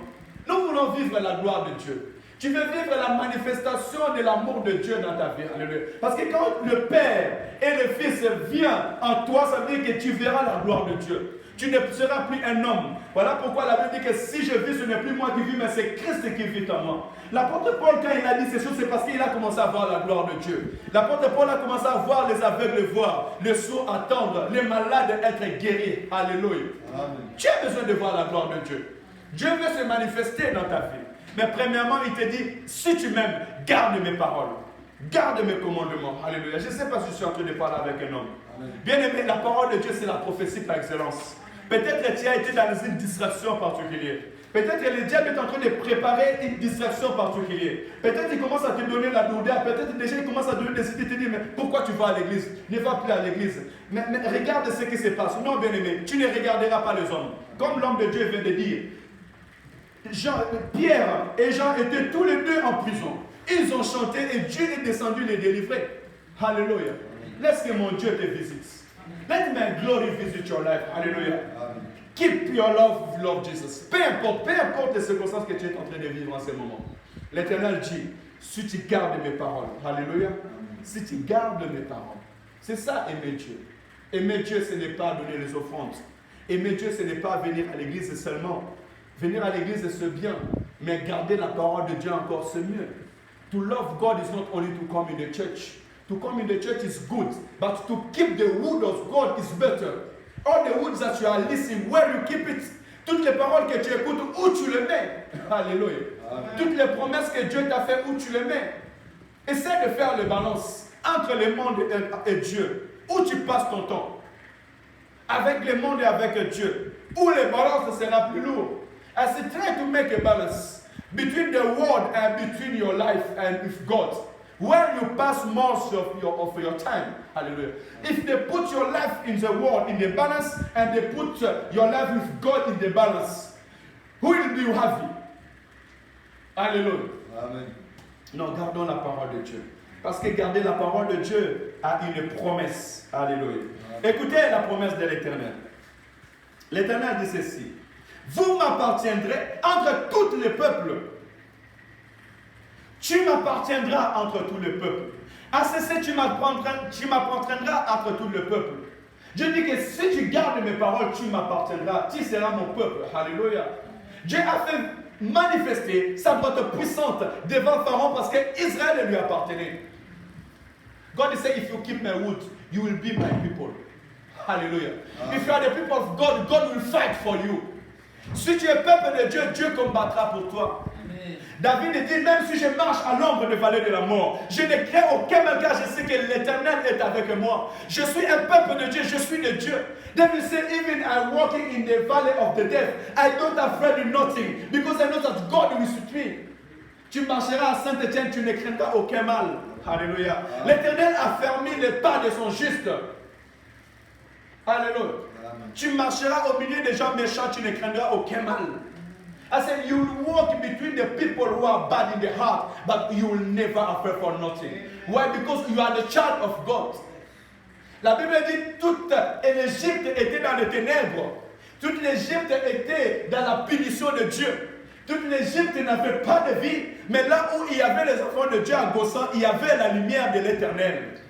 Nous voulons vivre la gloire de Dieu. Tu veux vivre la manifestation de l'amour de Dieu dans ta vie. Alléluia. Parce que quand le Père et le Fils viennent en toi, ça veut dire que tu verras la gloire de Dieu. Tu ne seras plus un homme. Voilà pourquoi la Bible dit que si je vis, ce n'est plus moi qui vis, mais c'est Christ qui vit en moi. L'apôtre Paul, quand il a dit ces choses, c'est parce qu'il a commencé à voir la gloire de Dieu. L'apôtre Paul a commencé à voir les aveugles voir, les sourds attendre, les malades être guéris. Alléluia. Amen. Tu as besoin de voir la gloire de Dieu. Dieu veut se manifester dans ta vie. Mais premièrement, il te dit, si tu m'aimes, garde mes paroles. Garde mes commandements. Alléluia. Je ne sais pas si je suis en train de parler avec un homme. Amen. Bien aimé, la parole de Dieu, c'est la prophétie par excellence. Peut-être que tu as été dans une distraction particulière. Peut-être que le diable est en train de préparer une distraction particulière. Peut-être qu'il commence à te donner la lourdeur. Peut-être déjà il commence à donner des idées. Il te dit, mais pourquoi tu vas à l'église? Ne va plus à l'église. Mais regarde ce qui se passe. Non, bien aimé, tu ne regarderas pas les hommes. Comme l'homme de Dieu vient de dire. Pierre et Jean étaient tous les deux en prison. Ils ont chanté et Dieu est descendu les délivrer. Alléluia. Laisse que mon Dieu te visite. Let my glory visit your life. Alléluia. Keep your love Jesus. Peu importe les circonstances que tu es en train de vivre en ce moment. L'Éternel dit, si tu gardes mes paroles. Alléluia. Si tu gardes mes paroles. C'est ça aimer Dieu. Aimer Dieu, ce n'est pas donner les offrandes. Aimer Dieu, ce n'est pas venir à l'église seulement. Venir à l'église, c'est bien, mais garder la parole de Dieu encore, c'est mieux. To love God is not only to come in the church. To come in the church is good, but to keep the word of God is better. All the words that you are listening, where you keep it, Toutes les paroles que tu écoutes, où tu les mets? Alléluia. Toutes les promesses que Dieu t'a fait, où tu les mets? Essaie de faire le balance entre le monde et Dieu. Où tu passes ton temps? Avec le monde et avec Dieu. Où le balance sera plus lourd. As you try to make a balance between the world and between your life and with God, where you pass most of your time. Hallelujah. If they put your life in the world in the balance and they put your life with God in the balance, who will be happy? Alléluia. Amen. Non, gardons la parole de Dieu. Parce que garder la parole de Dieu a une promesse. Alléluia. Écoutez la promesse de l'Éternel. L'Éternel dit ceci. Vous m'appartiendrez entre tous les peuples. Tu m'appartiendras entre tous les peuples. À ceci, tu m'appartiendras entre tous les peuples. Je dis que si tu gardes mes paroles, tu m'appartiendras. Tu seras mon peuple. Alléluia. Dieu a fait manifester sa droite puissante devant Pharaon parce qu'Israël lui appartenait. God said, if you keep my word, you will be my people. Hallelujah. If you are the people of God, God will fight for you. Si tu es peuple de Dieu, Dieu combattra pour toi. Amen. David dit, même si je marche à l'ombre de vallée de la mort, je ne crains aucun mal car je sais que l'Éternel est avec moi. Je suis un peuple de Dieu, je suis de Dieu. David said, even I'm walking in the valley of the death, I don't afraid of nothing because I know that God is with me. Tu marcheras à Saint-Étienne, tu ne craindras aucun mal. Alléluia. L'Éternel a fermé les pas de son juste. Alléluia. Tu marcheras au milieu des gens méchants, tu ne craindras aucun mal. I said, you will walk between the people who are bad in the heart, but you will never afraid for nothing. Why? Because you are the child of God. La Bible dit, toute l'Égypte était dans les ténèbres. Toute l'Égypte était dans la punition de Dieu. Toute l'Égypte n'avait pas de vie. Mais là où il y avait les enfants de Dieu à Gossan, il y avait la lumière de l'Éternel.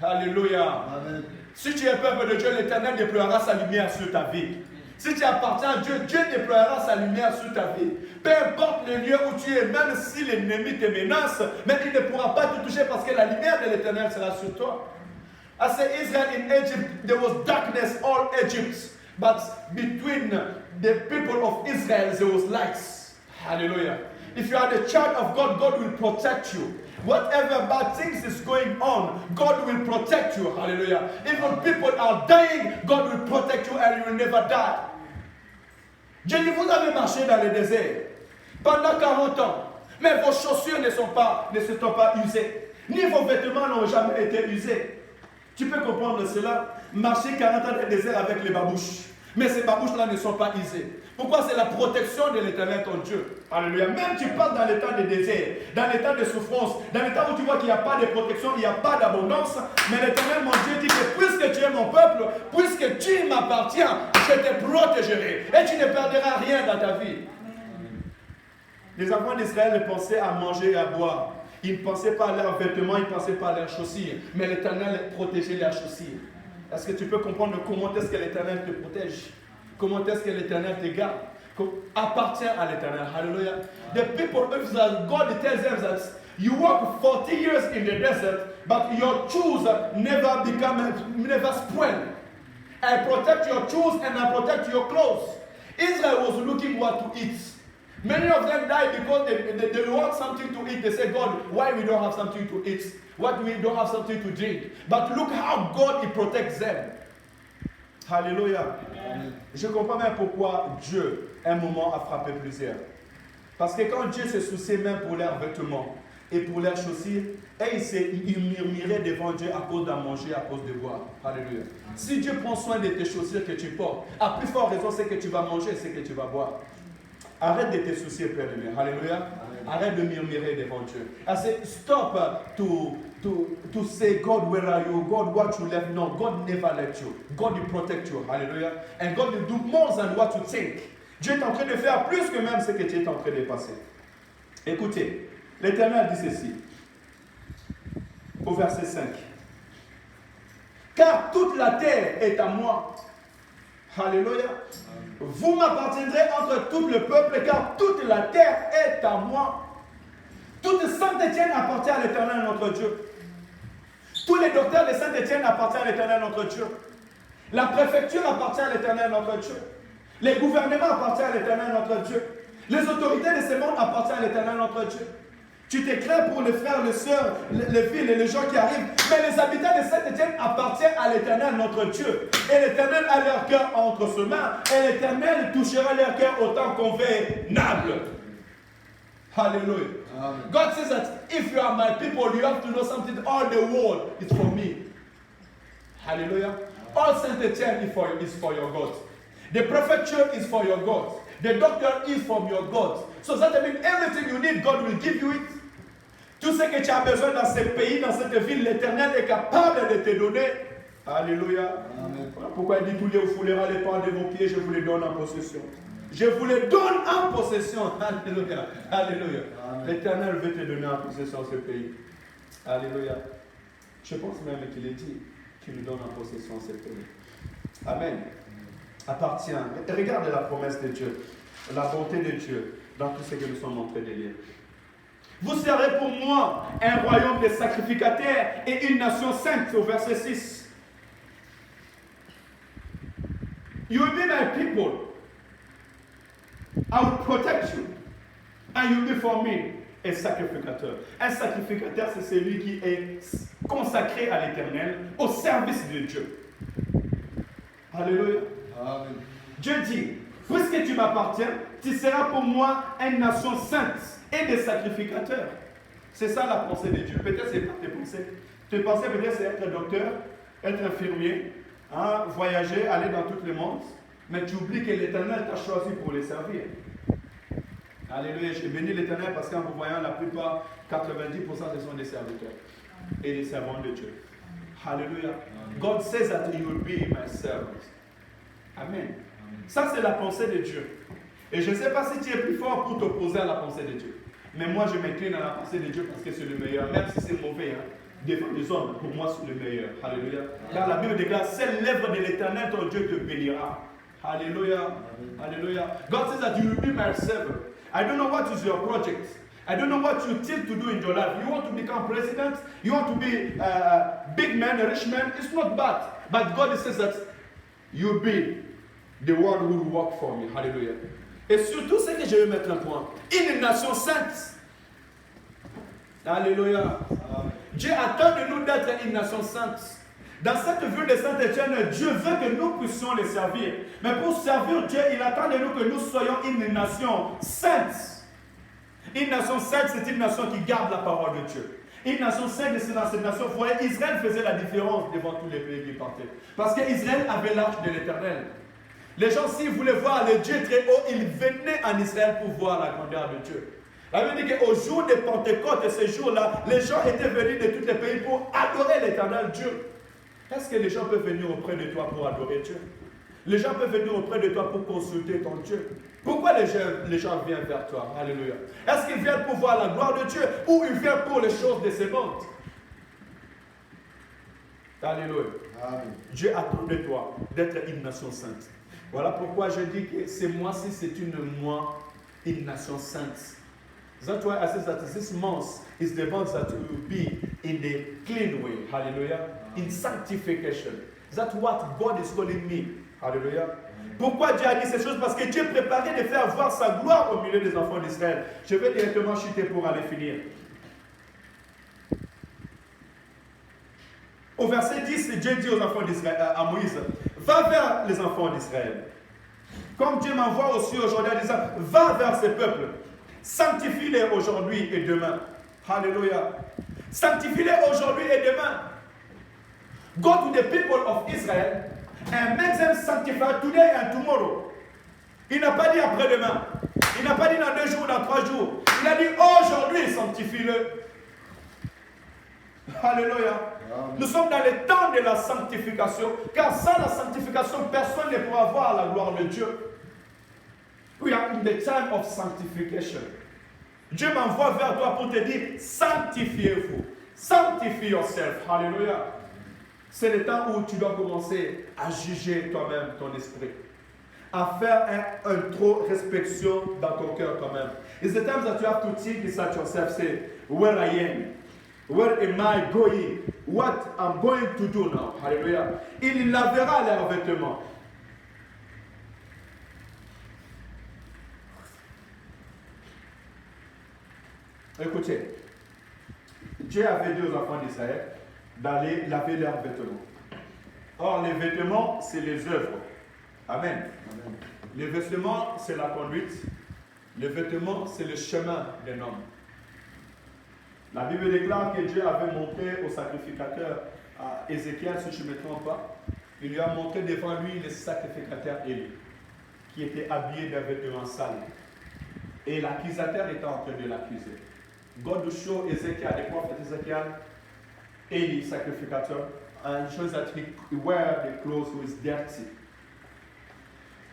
Alléluia. Amen. Si tu es peuple de Dieu, l'Éternel déploiera sa lumière sur ta vie. Si tu appartiens à Dieu, Dieu déploiera sa lumière sur ta vie. Peu importe le lieu où tu es, même si l'ennemi te menace, mais il ne pourra pas te toucher parce que la lumière de l'Éternel sera sur toi. I say Israel in Egypt, there was darkness all Egypt, but between the people of Israel there was lights. Hallelujah. If you are the child of God, God will protect you. Whatever bad things is going on, God will protect you. Hallelujah. Even people are dying, God will protect you and you will never die. Je dis, vous avez marché dans le désert pendant 40 ans, mais vos chaussures ne se sont pas usées, ni vos vêtements n'ont jamais été usés. Tu peux comprendre cela? Marcher 40 ans dans le désert avec les babouches, mais ces babouches-là ne sont pas usées. Pourquoi? C'est la protection de l'Éternel ton Dieu. Alléluia. Même tu passes dans l'état de désert, dans l'état de souffrance, dans l'état où tu vois qu'il n'y a pas de protection, il n'y a pas d'abondance, mais l'Éternel mon Dieu dit que puisque tu es mon peuple, puisque tu m'appartiens, je te protégerai et tu ne perdras rien dans ta vie. Les enfants d'Israël pensaient à manger et à boire. Ils ne pensaient pas à leurs vêtements, ils ne pensaient pas à leurs chaussures, mais l'Éternel protégeait leurs chaussures. Est-ce que tu peux comprendre comment est-ce que l'Éternel te protège? Comment est-ce que l'Éternel te garde? Appartient à l'Éternel. Hallelujah. The people of Israel, God tells them that you walk 40 years in the desert, but your shoes never spoil. I protect your shoes and I protect your clothes. Israel was looking what to eat. Many of them died because they want something to eat. They say, God, why we don't have something to eat? Why we don't have something to drink? But look how God he protects them. Alléluia. Je comprends même pourquoi Dieu, un moment, a frappé plusieurs. Parce que quand Dieu se souciait même pour leurs vêtements et pour leurs chaussures, ils murmuraient devant Dieu à cause d'à manger, à cause de boire. Alléluia. Si Dieu prend soin de tes chaussures que tu portes, à plus forte raison, c'est que tu vas manger, c'est que tu vas boire. Arrête de te soucier, Père de Dieu. Alléluia. Arrête de murmurer devant Dieu. I say, stop to say, God, where are you? God, what you left? No, God never left you. God will protect you. Hallelujah. And God will do more than what you think. Dieu est en train de faire plus que même ce que tu es en train de passer. Écoutez, l'Éternel dit ceci, au verset 5. Car toute la terre est à moi. Alléluia. Vous m'appartiendrez entre tout le peuple, car toute la terre est à moi. Toute Saint-Étienne appartient à l'Éternel notre Dieu. Tous les docteurs de Saint-Étienne appartiennent à l'Éternel notre Dieu. La préfecture appartient à l'Éternel notre Dieu. Les gouvernements appartiennent à l'Éternel notre Dieu. Les autorités de ce monde appartiennent à l'Éternel notre Dieu. Tu t'éclaires pour les frères, les sœurs, les villes et les gens qui arrivent. Mais les habitants de Saint-Étienne appartiennent à l'Éternel notre Dieu. Et l'Éternel a leur cœur entre ses mains. Et l'Éternel touchera leur cœur au temps convenable. Hallelujah. Amen. God says that if you are my people, you have to know something. All the world is for me. Hallelujah. All Saint-Étienne is for your God. The prophet church is for your God. The doctor is from your God. So that means everything you need, God will give you it. Tout ce que tu as besoin dans ce pays, dans cette ville, l'Éternel est capable de te donner. Alléluia. Amen. Voilà pourquoi il dit, tous les foulera les pas de vos pieds, je vous les donne en possession. Je vous les donne en possession. Alléluia. Alléluia. L'Éternel veut te donner en possession ce pays. Alléluia. Je pense même qu'il est dit qu'il nous donne en possession ce pays. Amen. Appartient. Regarde la promesse de Dieu, la bonté de Dieu dans tout ce que nous sommes en train de lire. Vous serez pour moi un royaume de sacrificateurs et une nation sainte, au verset 6. You will be my people. I will protect you. And you will be for me a sacrificateur. Un sacrificateur, c'est celui qui est consacré à l'Éternel, au service de Dieu. Alléluia. Amen. Dieu dit, puisque tu m'appartiens, tu seras pour moi une nation sainte et des sacrificateurs. C'est ça la pensée de Dieu. Peut-être c'est pas tes pensées. Tes pensées peut-être c'est être docteur, être infirmier, hein, voyager, aller dans tout le monde. Mais tu oublies que l'Éternel t'a choisi pour les servir. Alléluia. Je bénis l'Éternel parce qu'en vous voyant, la plupart, 90% ce sont des serviteurs et des servants de Dieu. Alléluia. God says that you will be my servant. Amen. Ça, c'est la pensée de Dieu. Et je ne sais pas si tu es plus fort pour t'opposer à la pensée de Dieu. Mais moi, je m'incline à la pensée de Dieu parce que c'est le meilleur. Même si c'est mauvais, hein. Devant les hommes, pour moi, c'est le meilleur. Alléluia. Car la Bible déclare, c'est l'œuvre de l'Éternel, ton Dieu te bénira. Alléluia. Alléluia. God says that you will be my servant. I don't know what is your project. I don't know what you think to do in your life. You want to become president? You want to be a big man, a rich man? It's not bad. But God says that you'll be the one who will work for me. Hallelujah. Et surtout, ce que je vais mettre un point. Une nation sainte. Alléluia. Dieu attend de nous d'être une nation sainte. Dans cette ville de Saint-Étienne, Dieu veut que nous puissions les servir. Mais pour servir Dieu, il attend de nous que nous soyons une nation sainte. Une nation sainte, c'est une nation qui garde la parole de Dieu. Une nation sainte, c'est dans cette nation. Vous voyez, Israël faisait la différence devant tous les pays qui partaient. Parce qu'Israël avait l'arche de l'Éternel. Les gens, s'ils voulaient voir le Dieu très haut, ils venaient en Israël pour voir la grandeur de Dieu. La Bible dit qu'au jour de Pentecôte, et ces jours-là, les gens étaient venus de tous les pays pour adorer l'Éternel Dieu. Est-ce que les gens peuvent venir auprès de toi pour adorer Dieu? Les gens peuvent venir auprès de toi pour consulter ton Dieu. Pourquoi les gens viennent vers toi? Alléluia. Est-ce qu'ils viennent pour voir la gloire de Dieu ou ils viennent pour les choses de ce monde? Alléluia. Amen. Dieu attend de toi d'être une nation sainte. Voilà pourquoi je dis que ce mois-ci, c'est une nation sainte. That's why I say that this month is the month that we will be in the clean way. Hallelujah. In sanctification. That's what God is calling me. Hallelujah. Pourquoi Dieu a dit ces choses? Parce que Dieu préparait de faire voir sa gloire au milieu des enfants d'Israël. Je vais directement chuter pour aller finir. Au verset 10, Dieu dit aux enfants d'Israël, à Moïse, va vers les enfants d'Israël. Comme Dieu m'envoie aussi aujourd'hui en disant, va vers ces peuples. Sanctifie-les aujourd'hui et demain. Hallelujah. Sanctifie-les aujourd'hui et demain. Go to the people of Israel and make them sanctified today and tomorrow. Il n'a pas dit après-demain. Il n'a pas dit dans 2 jours, dans 3 jours. Il a dit aujourd'hui, sanctifie-le. Alléluia. Nous sommes dans le temps de la sanctification, car sans la sanctification, personne ne pourra voir la gloire de Dieu. We are in the time of sanctification. Dieu m'envoie vers toi pour te dire, sanctifiez-vous. Sanctify yourself. Alléluia. C'est le temps où tu dois commencer à juger toi-même ton esprit. À faire un introspection dans ton cœur toi-même. It's the time that you have to think about yourself. Say, where I am. Where am I going? What I'm going to do now? Hallelujah. Il lavera leurs vêtements. Écoutez, Dieu avait dit aux enfants d'Israël d'aller laver leurs vêtements. Or, les vêtements, c'est les œuvres. Amen. Amen. Les vêtements, c'est la conduite. Les vêtements, c'est le chemin d'un homme. La Bible déclare que Dieu avait montré au sacrificateur à Ézéchiel, si je ne me trompe pas, il lui a montré devant lui le sacrificateur Élie, qui était habillé d'un vêtement sale. Et l'accusateur était en train de l'accuser. God will show Ezekiel, the prophet Ezekiel, Eli, sacrificator, and shows that he wear the clothes who is dirty.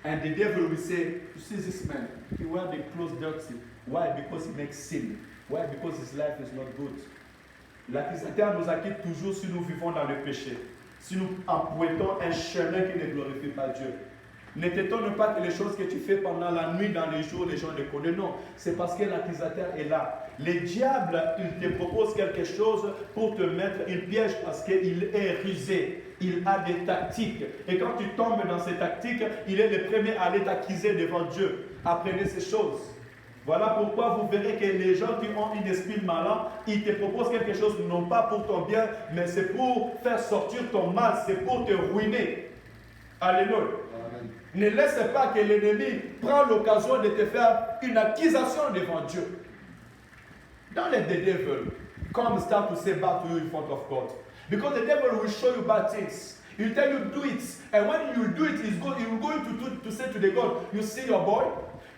And the devil will say, you see this man, he wear the clothes dirty. Why? Because he makes sin. Why? Because his life is not good. L'accusateur nous acquitte toujours si nous vivons dans le péché, si nous empruntons un chemin qui ne glorifie pas Dieu. Ne t'étonne pas que les choses que tu fais pendant la nuit, dans les jours, les gens les connaissent. Non, c'est parce que l'accusateur est là. Le diable, il te propose quelque chose pour te mettre une piège parce qu'il est rusé. Il a des tactiques. Et quand tu tombes dans ces tactiques, il est le premier à aller t'accuser devant Dieu. Apprenez ces choses. Voilà pourquoi vous verrez que les gens qui ont un esprit malin, ils te proposent quelque chose non pas pour ton bien, mais c'est pour faire sortir ton mal, c'est pour te ruiner. Alléluia. Amen. Ne laisse pas que l'ennemi prenne l'occasion de te faire une accusation devant Dieu. Don't let the devil come start to say bad to you in front of God. Because the devil will show you bad things. He'll tell you do it. And when you do it, he will go to say to the God, you see your boy,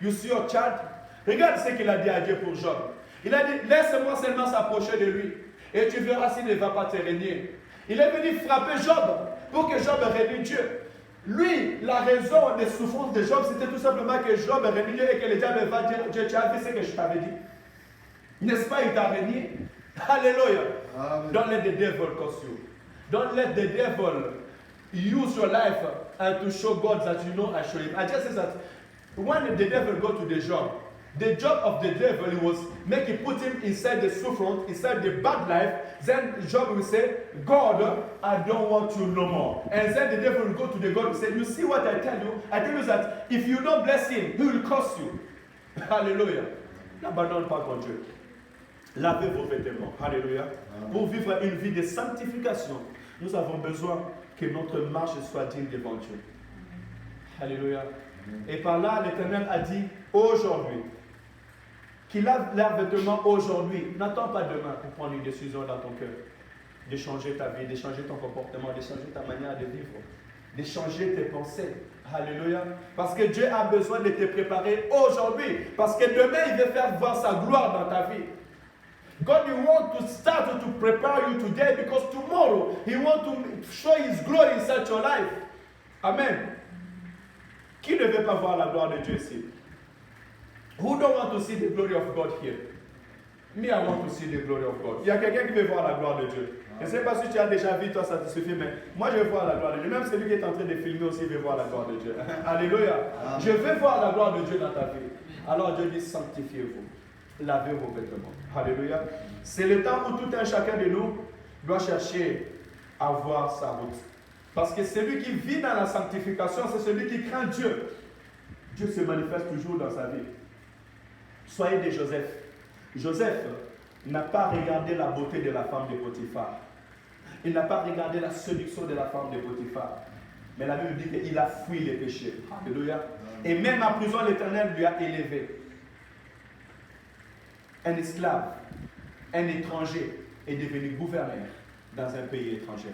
you see your child. Regarde ce qu'il a dit à Dieu pour Job. Il a dit, laisse-moi seulement s'approcher de lui. Et tu verras s'il ne va pas te régner. Il est venu frapper Job pour que Job renie Dieu. Lui, la raison des souffrances de Job, c'était tout simplement que Job renie Dieu et que le diable va dire, Dieu, tu as vu ce que je t'avais dit. N'est-ce pas, il t'a régné? Alléluia. Don't let the devil curse you. Don't let the devil use your life and to show God that you know I show him. I just say that when the devil go to the job of the devil was put him inside the suffering, inside the bad life. Then Job will say, God, I don't want you no more. And then the devil will go to the God and say, you see what I tell you? I tell you that if you don't bless him, he will curse you. Alléluia. N'abandonne pas ton Dieu. Lavez vos vêtements. Alléluia. Pour vivre une vie de sanctification, nous avons besoin que notre marche soit digne devant Dieu. Alléluia. Et par là, l'Éternel a dit, aujourd'hui, qu'il lave leurs vêtements aujourd'hui. N'attends pas demain pour prendre une décision dans ton cœur. De changer ta vie, de changer ton comportement, de changer ta manière de vivre, de changer tes pensées. Alléluia. Parce que Dieu a besoin de te préparer aujourd'hui. Parce que demain, il veut faire voir sa gloire dans ta vie. God, you want to start to prepare you today because tomorrow, He wants to show His glory inside your life. Amen. Qui ne veut pas voir la gloire de Dieu ici? Who don't want to see the glory of God here? Me, I want to see the glory of God. Il y a quelqu'un qui veut voir la gloire de Dieu. Je ne sais pas si tu as déjà vu, toi, ça te suffit, mais moi, je veux voir la gloire de Dieu. Même celui qui est en train de filmer aussi veut voir la gloire de Dieu. Alléluia. Amen. Je veux voir la gloire de Dieu dans ta vie. Alors Dieu dit, sanctifiez-vous. Lavez vos vêtements. Alléluia. C'est le temps où tout un chacun de nous doit chercher à voir sa route. Parce que celui qui vit dans la sanctification, c'est celui qui craint Dieu. Dieu se manifeste toujours dans sa vie. Soyez des Joseph. Joseph n'a pas regardé la beauté de la femme de Potiphar. Il n'a pas regardé la séduction de la femme de Potiphar. Mais la Bible dit qu'il a fui les péchés. Alléluia. Et même en prison, l'Éternel lui a élevé. Un esclave, un étranger est devenu gouverneur dans un pays étranger.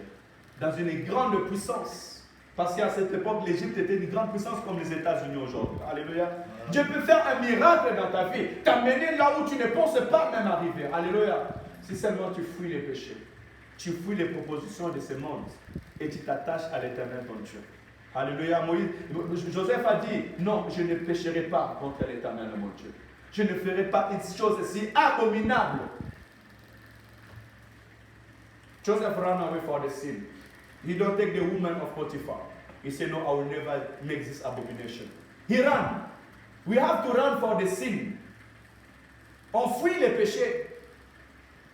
Dans une grande puissance. Parce qu'à cette époque, l'Égypte était une grande puissance comme les États-Unis aujourd'hui. Alléluia. Dieu peut faire un miracle dans ta vie, t'amener là où tu ne penses pas même arriver. Alléluia. Si seulement tu fuis les péchés, tu fuis les propositions de ce monde et tu t'attaches à l'Éternel ton Dieu. Alléluia. Joseph a dit, non, je ne pécherai pas contre l'Éternel mon Dieu. Je ne ferai pas une chose si abominable. Joseph ran away for the sin. He don't take the woman of Potiphar. He said, no, I will never make this abomination. He ran. We have to run for the sin. On fuit les péchés.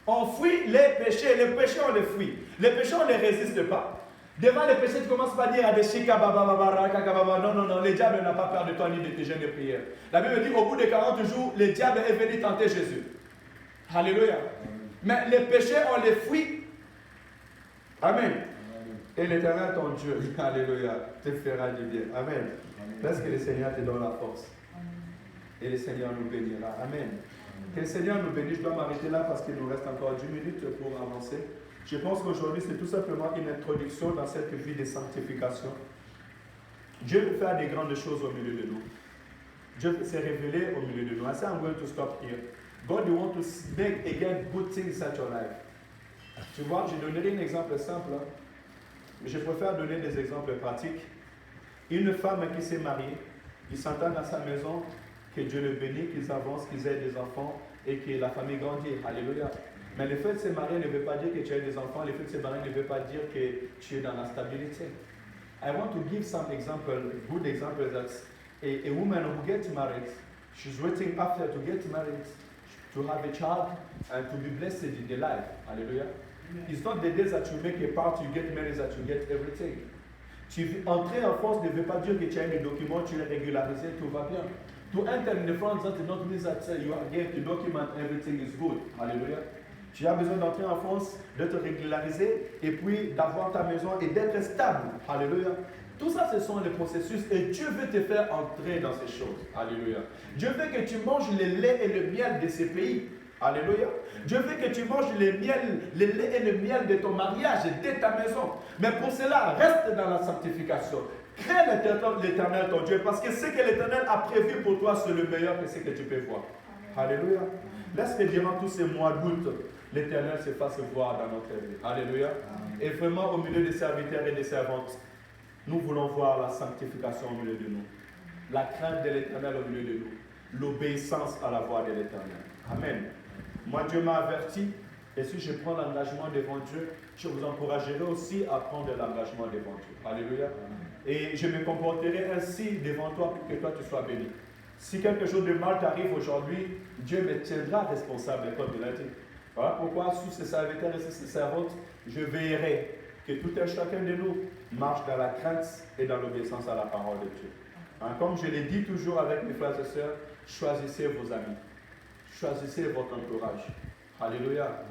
On fuit les péchés. Les péchés, on les fuit. Les péchés, on ne les résiste pas. Devant les péchés, tu commences pas à dire à des chika, non, non, non, le diable n'a pas peur de toi ni de tes jeûnes de prière. La Bible dit, au bout de 40 jours, le diable est venu tenter Jésus. Alléluia. Mais les péchés, on les fuit. Amen. Et l'Éternel, ton Dieu, alléluia, te fera du bien. Amen. Laisse que le Seigneur te donne la force. Et le Seigneur nous bénira. Amen. Que le Seigneur nous bénisse. Je dois m'arrêter là parce qu'il nous reste encore 10 minutes pour avancer. Je pense qu'aujourd'hui, c'est tout simplement une introduction dans cette vie de sanctification. Dieu veut faire des grandes choses au milieu de nous. Dieu s'est révélé au milieu de nous. I say I'm going to stop here. God, you want to make again good things in your life. Tu vois, je donnerai un exemple simple, mais je préfère donner des exemples pratiques. Une femme qui s'est mariée, ils s'entendent dans sa maison, que Dieu le bénit, qu'ils avancent, qu'ils aient des enfants et que la famille grandit. Alléluia. Mais le fait de se marier ne veut pas dire que tu as des enfants, le fait de se marier ne veut pas dire que tu es dans la stabilité. I want to give some example, good example that a woman who gets married, she's waiting after to get married, to have a child and to be blessed in the life. Hallelujah. It's not the days that you make a party, you get married, that you get everything. Entrer en France ne veut pas dire que tu as des documents, tu es régularisé, tout va bien. To enter in the France does not mean that you are getting the document, everything is good. Hallelujah. Tu as besoin d'entrer en France, de te régulariser et puis d'avoir ta maison et d'être stable. Alléluia. Tout ça, ce sont les processus et Dieu veut te faire entrer dans ces choses. Alléluia. Dieu veut que tu manges le lait et le miel de ces pays. Alléluia. Dieu veut que tu manges le lait et le miel de ton mariage et de ta maison. Mais pour cela, reste dans la sanctification. Crée l'Éternel ton Dieu parce que ce que l'Éternel a prévu pour toi, c'est le meilleur que ce que tu peux voir. Alléluia. Laisse que durant tous ces mois d'août, l'Éternel se fasse voir dans notre vie. Alléluia. Et vraiment, au milieu des serviteurs et des servantes, nous voulons voir la sanctification au milieu de nous. La crainte de l'Éternel au milieu de nous. L'obéissance à la voix de l'Éternel. Amen. Moi, Dieu m'a averti. Et si je prends l'engagement devant Dieu, je vous encouragerai aussi à prendre l'engagement devant Dieu. Alléluia. Et je me comporterai ainsi devant toi pour que toi tu sois béni. Si quelque chose de mal t'arrive aujourd'hui, Dieu me tiendra responsable, comme il a dit. Voilà pourquoi, sous ces serviteurs et ces servantes, je veillerai que tout un chacun de nous marche dans la crainte et dans l'obéissance à la parole de Dieu. Hein, comme je l'ai dit toujours avec mes frères et sœurs, choisissez vos amis. Choisissez votre entourage. Alléluia.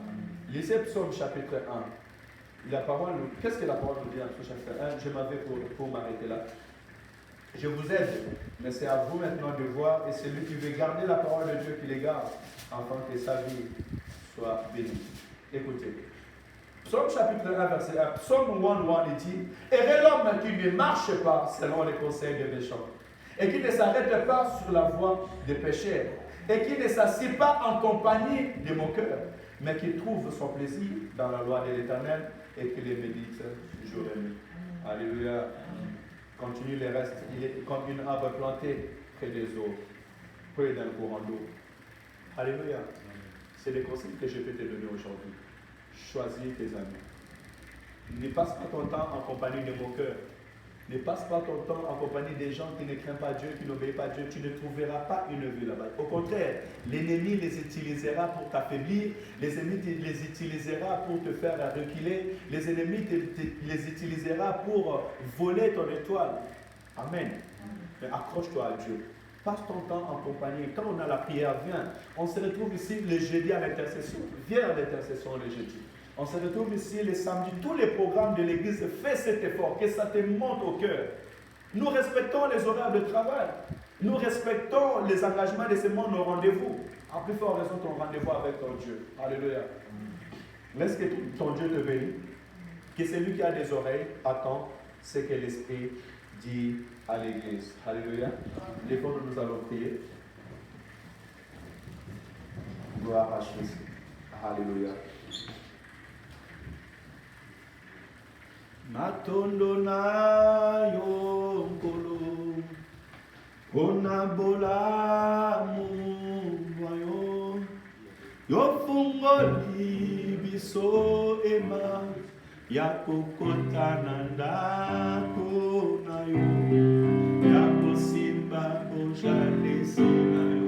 Lisez Psaume chapitre 1. La parole, qu'est-ce que la parole nous dit en Psaume chapitre 1? Je m'avais pour m'arrêter là. Je vous aide, mais c'est à vous maintenant de voir, et c'est lui qui veut garder la parole de Dieu qui les garde, afin que sa vie soit bénie. Écoutez. Psaume chapitre 1, verset 1. Psaume 1, il dit: heureux l'homme qui ne marche pas selon les conseils des méchants, et qui ne s'arrête pas sur la voie des pécheurs, et qui ne s'assied pas en compagnie de moqueurs, mais qui trouve son plaisir dans la loi de l'Éternel et qui les médite jour et nuit. Alléluia. Continue le reste. Il est comme une arbre plantée près des eaux, près d'un courant d'eau. Alléluia. C'est les conseils que je peux te donner aujourd'hui. Choisis tes amis. Ne passe pas ton temps en compagnie de moqueurs. Ne passe pas ton temps en compagnie des gens qui ne craignent pas Dieu, qui n'obéissent pas à Dieu. Tu ne trouveras pas une vie là-bas. Au contraire, l'ennemi les utilisera pour t'affaiblir. Les ennemis les utilisera pour te faire reculer. Les ennemis les utilisera pour voler ton étoile. Amen. Mais accroche-toi à Dieu. Passe ton temps en compagnie. Quand on a la prière, viens. On se retrouve ici le jeudi à l'intercession. Viens à l'intercession le jeudi. On se retrouve ici les samedis. Tous les programmes de l'église, fais cet effort, que ça te monte au cœur. Nous respectons les horaires de travail. Nous respectons les engagements de ce monde, nos rendez-vous. En plus fort raison, ton rendez-vous avec ton Dieu. Alléluia. Laisse que ton Dieu te bénisse. Que celui qui a des oreilles attend ce que l'Esprit dit à l'église. Alléluia. Lèvons-nous, nous allons prier. Gloire à Jésus. Alléluia. Matondo na yo nkolo Kona bola muwayo Yo fungoli biso ema Yakokota nanda kona yo Yakosimba bojale sina